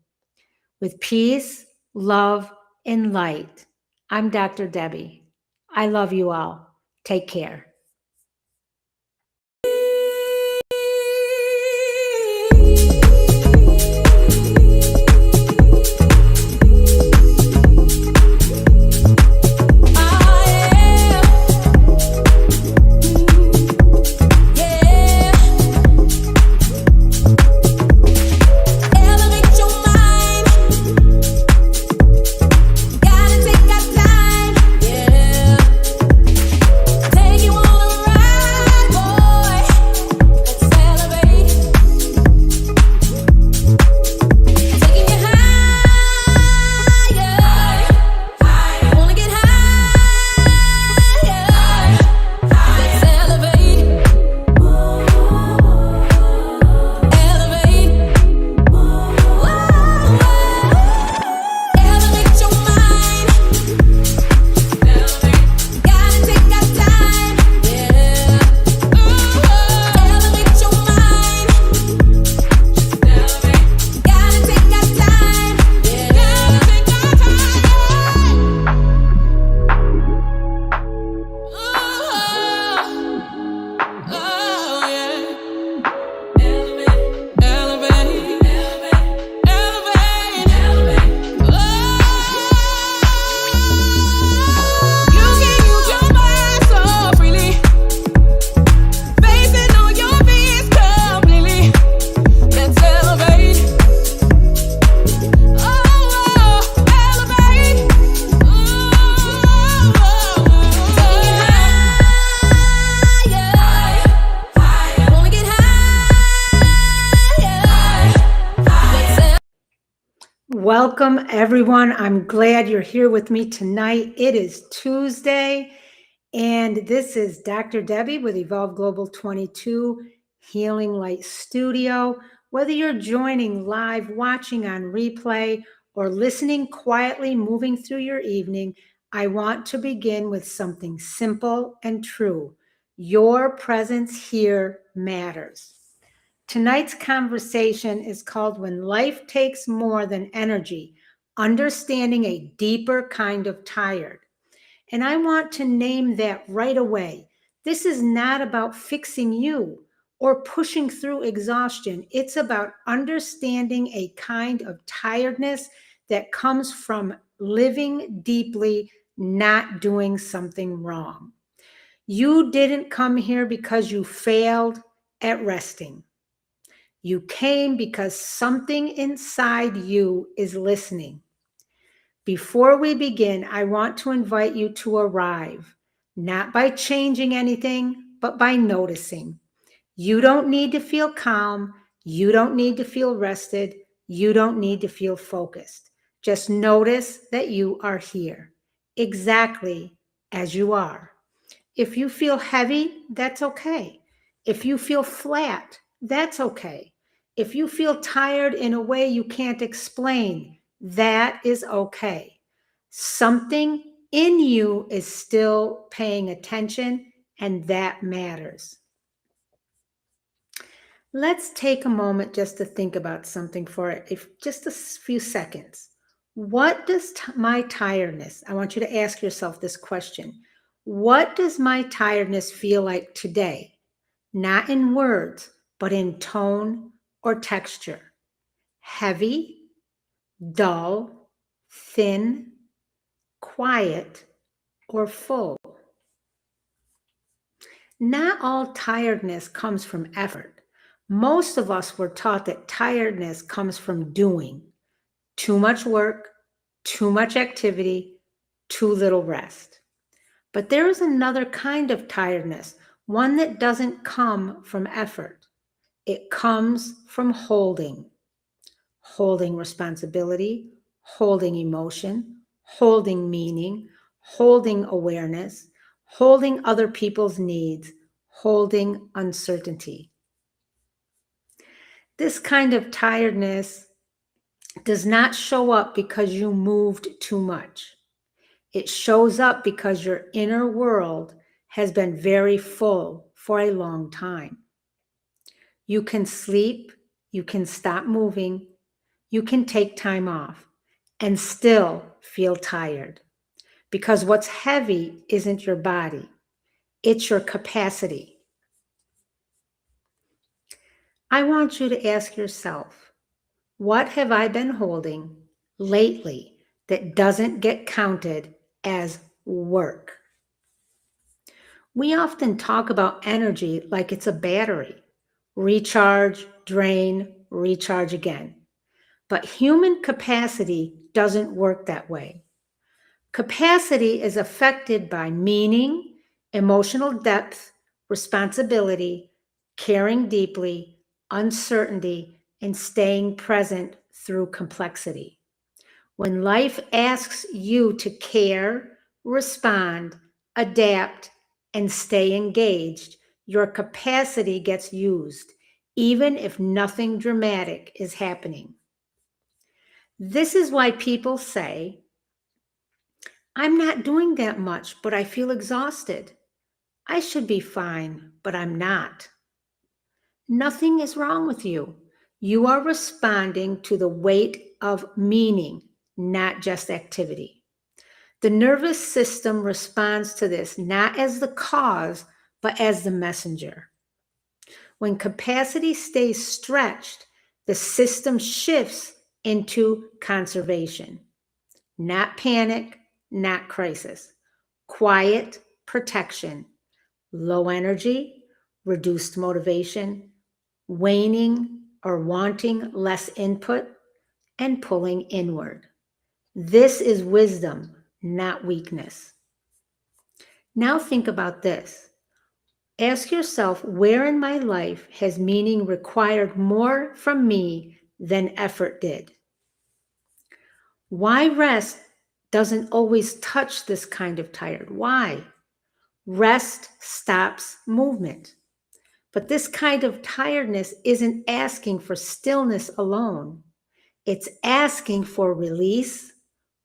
With peace, love, and light, I'm Dr. Debbie. I love you all. Take care. Welcome, everyone. I'm glad you're here with me tonight. It is Tuesday, and this is Dr. Debbie with Evolve Global 22 Healing Light Studio. Whether you're joining live, watching on replay, or listening quietly moving through your evening, I want to begin with something simple and true. Your presence here matters. Tonight's conversation is called When Life Takes More Than Energy, Understanding a Deeper Kind of Tired. And I want to name that right away. This is not about fixing you or pushing through exhaustion. It's about understanding a kind of tiredness that comes from living deeply, not doing something wrong. You didn't come here because you failed at resting. You came because something inside you is listening. Before we begin, I want to invite you to arrive, not by changing anything, but by noticing. You don't need to feel calm. You don't need to feel rested. You don't need to feel focused. Just notice that you are here, exactly as you are. If you feel heavy, that's okay. If you feel flat, that's okay. If you feel tired in a way you can't explain, that is okay. Something in you is still paying attention, and that matters. Let's take a moment just to think about something for just a few seconds. What does my tiredness, I want you to ask yourself this question. What does my tiredness feel like today? Not in words, but in tone or texture. Heavy, dull, thin, quiet, or full. Not all tiredness comes from effort. Most of us were taught that tiredness comes from doing. Too much work, too much activity, too little rest. But there is another kind of tiredness, one that doesn't come from effort. It comes from holding responsibility, holding emotion, holding meaning, holding awareness, holding other people's needs, holding uncertainty. This kind of tiredness does not show up because you moved too much. It shows up because your inner world has been very full for a long time. You can sleep, you can stop moving, you can take time off and still feel tired, because what's heavy isn't your body, it's your capacity. I want you to ask yourself, what have I been holding lately that doesn't get counted as work? We often talk about energy like it's a battery. Recharge, drain, recharge again. But human capacity doesn't work that way. Capacity is affected by meaning, emotional depth, responsibility, caring deeply, uncertainty, and staying present through complexity. When life asks you to care, respond, adapt, and stay engaged, your capacity gets used, even if nothing dramatic is happening. This is why people say, I'm not doing that much, but I feel exhausted. I should be fine, but I'm not. Nothing is wrong with you. You are responding to the weight of meaning, not just activity. The nervous system responds to this not as the cause, but as the messenger. When capacity stays stretched, the system shifts into conservation, not panic, not crisis. Quiet protection, low energy, reduced motivation, waning or wanting less input, and pulling inward. This is wisdom, not weakness. Now think about this. Ask yourself, where in my life has meaning required more from me than effort did? Why rest doesn't always touch this kind of tired? Why? Rest stops movement. But this kind of tiredness isn't asking for stillness alone. It's asking for release,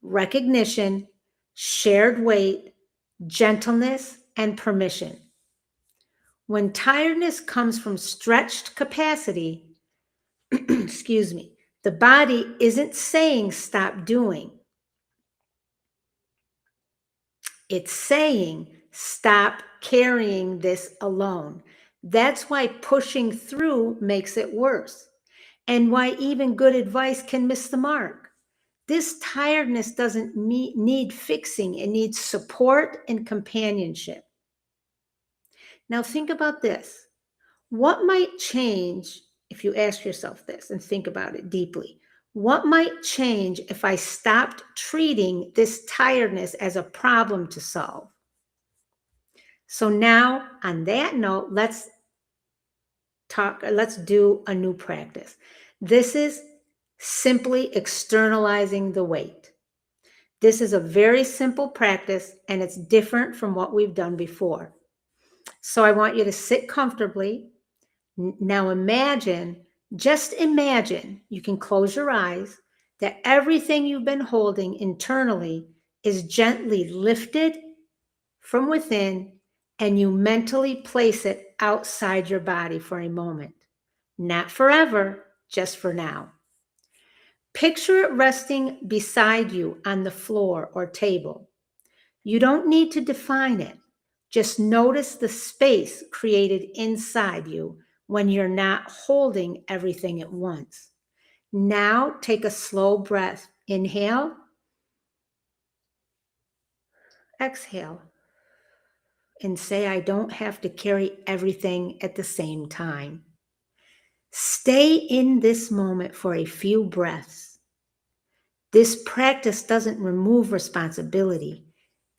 recognition, shared weight, gentleness, and permission. When tiredness comes from stretched capacity, excuse me, the body isn't saying stop doing. It's saying stop carrying this alone. That's why pushing through makes it worse, and why even good advice can miss the mark. This tiredness doesn't need fixing, it needs support and companionship. Now, think about this. What might change if you ask yourself this and think about it deeply? What might change if I stopped treating this tiredness as a problem to solve? So now, on that note, let's do a new practice. This is simply externalizing the weight. This is a very simple practice, and it's different from what we've done before. So I want you to sit comfortably. Now just imagine, you can close your eyes, that everything you've been holding internally is gently lifted from within, and you mentally place it outside your body for a moment. Not forever, just for now. Picture it resting beside you on the floor or table. You don't need to define it. Just notice the space created inside you when you're not holding everything at once. Now take a slow breath. Inhale, exhale, and say, I don't have to carry everything at the same time. Stay in this moment for a few breaths. This practice doesn't remove responsibility.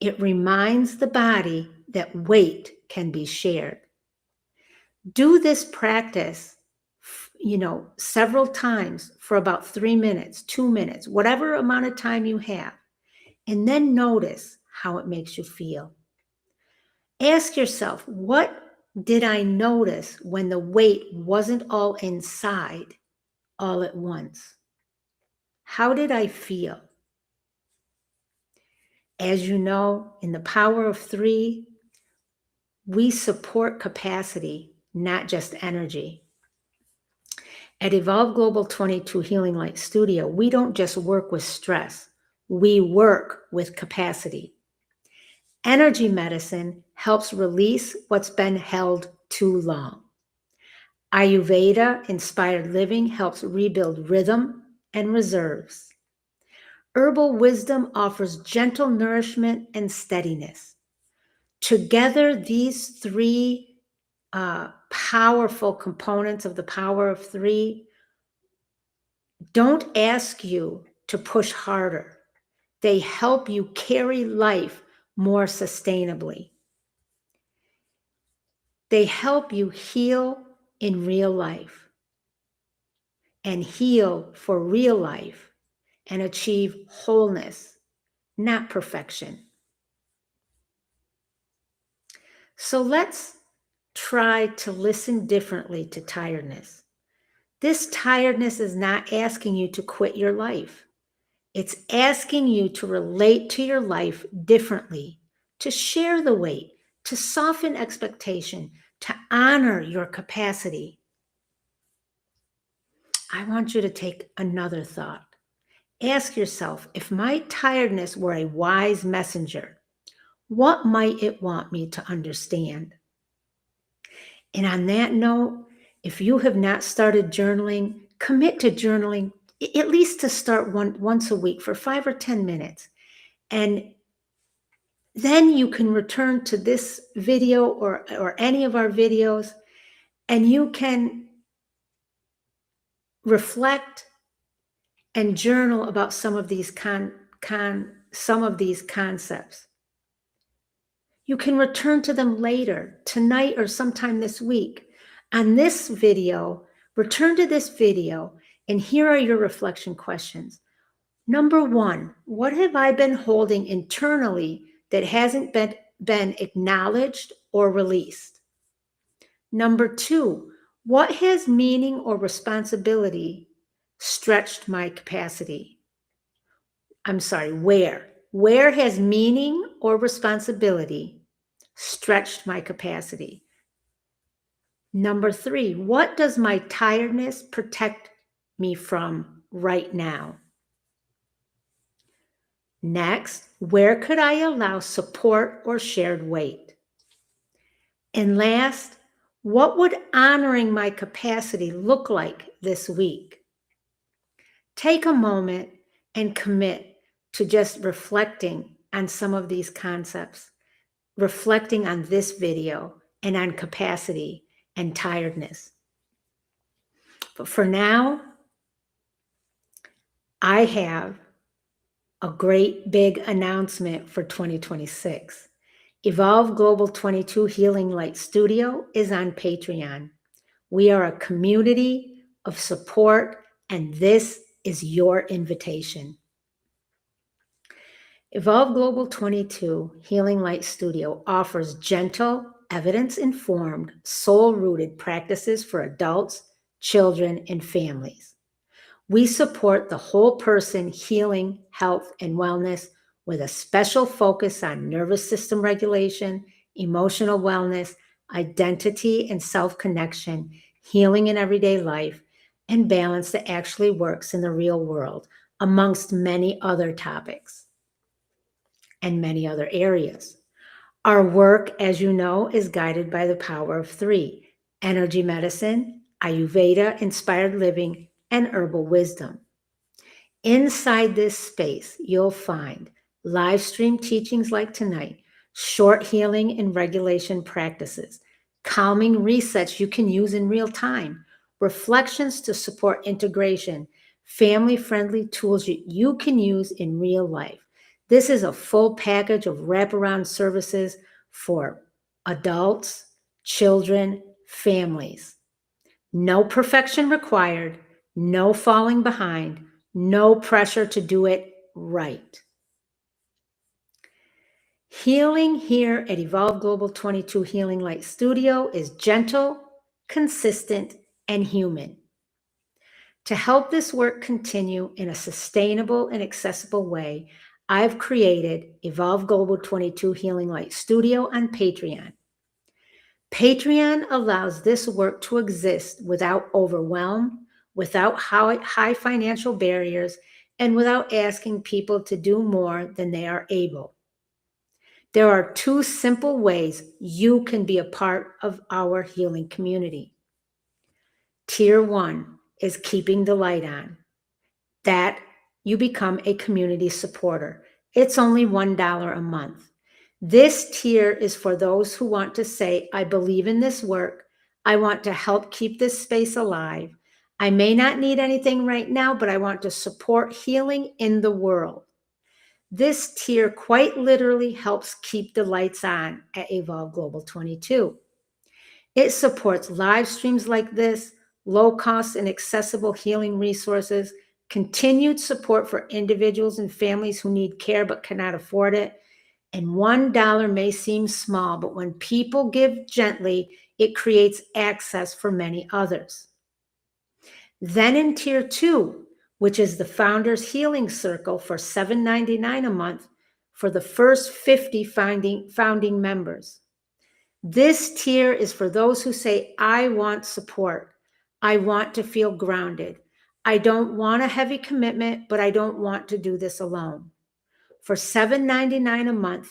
It reminds the body that weight can be shared. Do this practice, several times for about 3 minutes, 2 minutes, whatever amount of time you have, and then notice how it makes you feel. Ask yourself, what did I notice when the weight wasn't all inside all at once? How did I feel? As you know, in the Power of Three, we support capacity, not just energy. At Evolve Global 22 Healing Light Studio, we don't just work with stress, we work with capacity. Energy medicine helps release what's been held too long. Ayurveda-inspired living helps rebuild rhythm and reserves. Herbal wisdom offers gentle nourishment and steadiness. Together, these three powerful components of the Power of Three don't ask you to push harder. They help you carry life more sustainably. They help you heal in real life and heal for real life and achieve wholeness, not perfection. So let's try to listen differently to tiredness. This tiredness is not asking you to quit your life. It's asking you to relate to your life differently, to share the weight, to soften expectation, to honor your capacity. I want you to take another thought. Ask yourself, if my tiredness were a wise messenger, what might it want me to understand? And on that note, if you have not started journaling, commit to journaling at least to start once a week for 5 or 10 minutes. And then you can return to this video or any of our videos, and you can reflect and journal about some of these concepts. You can return to them later, tonight or sometime this week. On this video, return to this video, and here are your reflection questions. Number 1, what have I been holding internally that hasn't been acknowledged or released? Number 2, what has meaning or responsibility stretched my capacity? I'm sorry, where? Where has meaning or responsibility stretched my capacity? Number 3, what does my tiredness protect me from right now? Next, where could I allow support or shared weight? And last, what would honoring my capacity look like this week? Take a moment and commit to just reflecting on some of these concepts, reflecting on this video and on capacity and tiredness. But for now, I have a great big announcement for 2026. Evolve Global 22 Healing Light Studio is on Patreon. We are a community of support, and this is your invitation. Evolve Global 22 Healing Light Studio offers gentle, evidence-informed, soul-rooted practices for adults, children, and families. We support the whole person healing, health, and wellness with a special focus on nervous system regulation, emotional wellness, identity and self-connection, healing in everyday life, and balance that actually works in the real world, amongst many other topics and many other areas. Our work, as you know, is guided by the Power of Three: energy medicine, Ayurveda-inspired living, and herbal wisdom. Inside this space, you'll find live stream teachings like tonight, short healing and regulation practices, calming resets you can use in real time, reflections to support integration, family-friendly tools you can use in real life. This is a full package of wraparound services for adults, children, families. No perfection required, no falling behind, no pressure to do it right. Healing here at Evolve Global 22 Healing Light Studio is gentle, consistent, and human. To help this work continue in a sustainable and accessible way, I've created Evolve Global 22 Healing Light Studio on Patreon. Patreon allows this work to exist without overwhelm, without high financial barriers, and without asking people to do more than they are able. There are two simple ways you can be a part of our healing community. Tier 1 is keeping the light on. That you become a community supporter. It's only $1 a month. This tier is for those who want to say, I believe in this work. I want to help keep this space alive. I may not need anything right now, but I want to support healing in the world. This tier quite literally helps keep the lights on at Evolve Global 22. It supports live streams like this, low cost and accessible healing resources, continued support for individuals and families who need care but cannot afford it. And $1 may seem small, but when people give gently, it creates access for many others. Then in tier 2, which is the Founders Healing Circle for $7.99 a month for the first 50 founding members. This tier is for those who say, I want support. I want to feel grounded. I don't want a heavy commitment, but I don't want to do this alone. For $7.99 a month,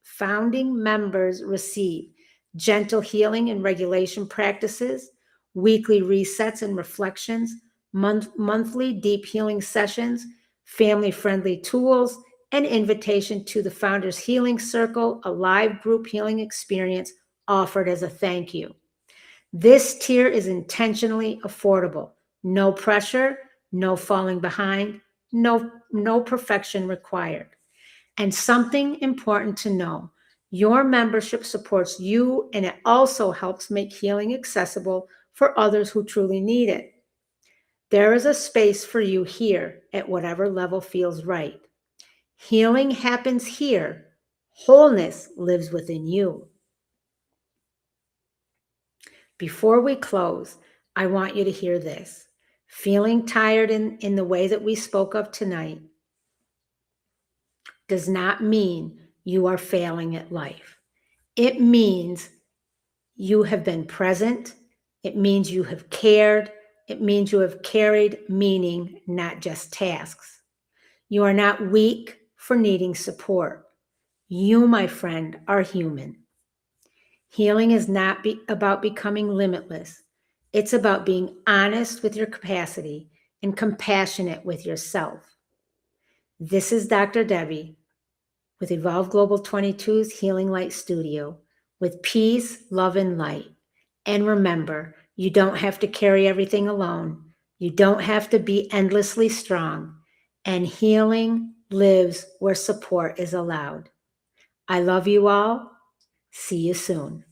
founding members receive gentle healing and regulation practices, weekly resets and reflections, monthly deep healing sessions, family-friendly tools, an invitation to the Founders Healing Circle, a live group healing experience offered as a thank you. This tier is intentionally affordable. No pressure, no falling behind, no perfection required. And something important to know, your membership supports you and it also helps make healing accessible for others who truly need it. There is a space for you here at whatever level feels right. Healing happens here. Wholeness lives within you. Before we close, I want you to hear this. Feeling tired in the way that we spoke of tonight does not mean you are failing at life. It means you have been present. It means you have cared. It means you have carried meaning, not just tasks. You are not weak for needing support. You, my friend, are human. Healing is not about becoming limitless. It's about being honest with your capacity and compassionate with yourself. This is Dr. Debbie with Evolve Global 22's Healing Light Studio with peace, love, and light. And remember, you don't have to carry everything alone. You don't have to be endlessly strong. And healing lives where support is allowed. I love you all. See you soon.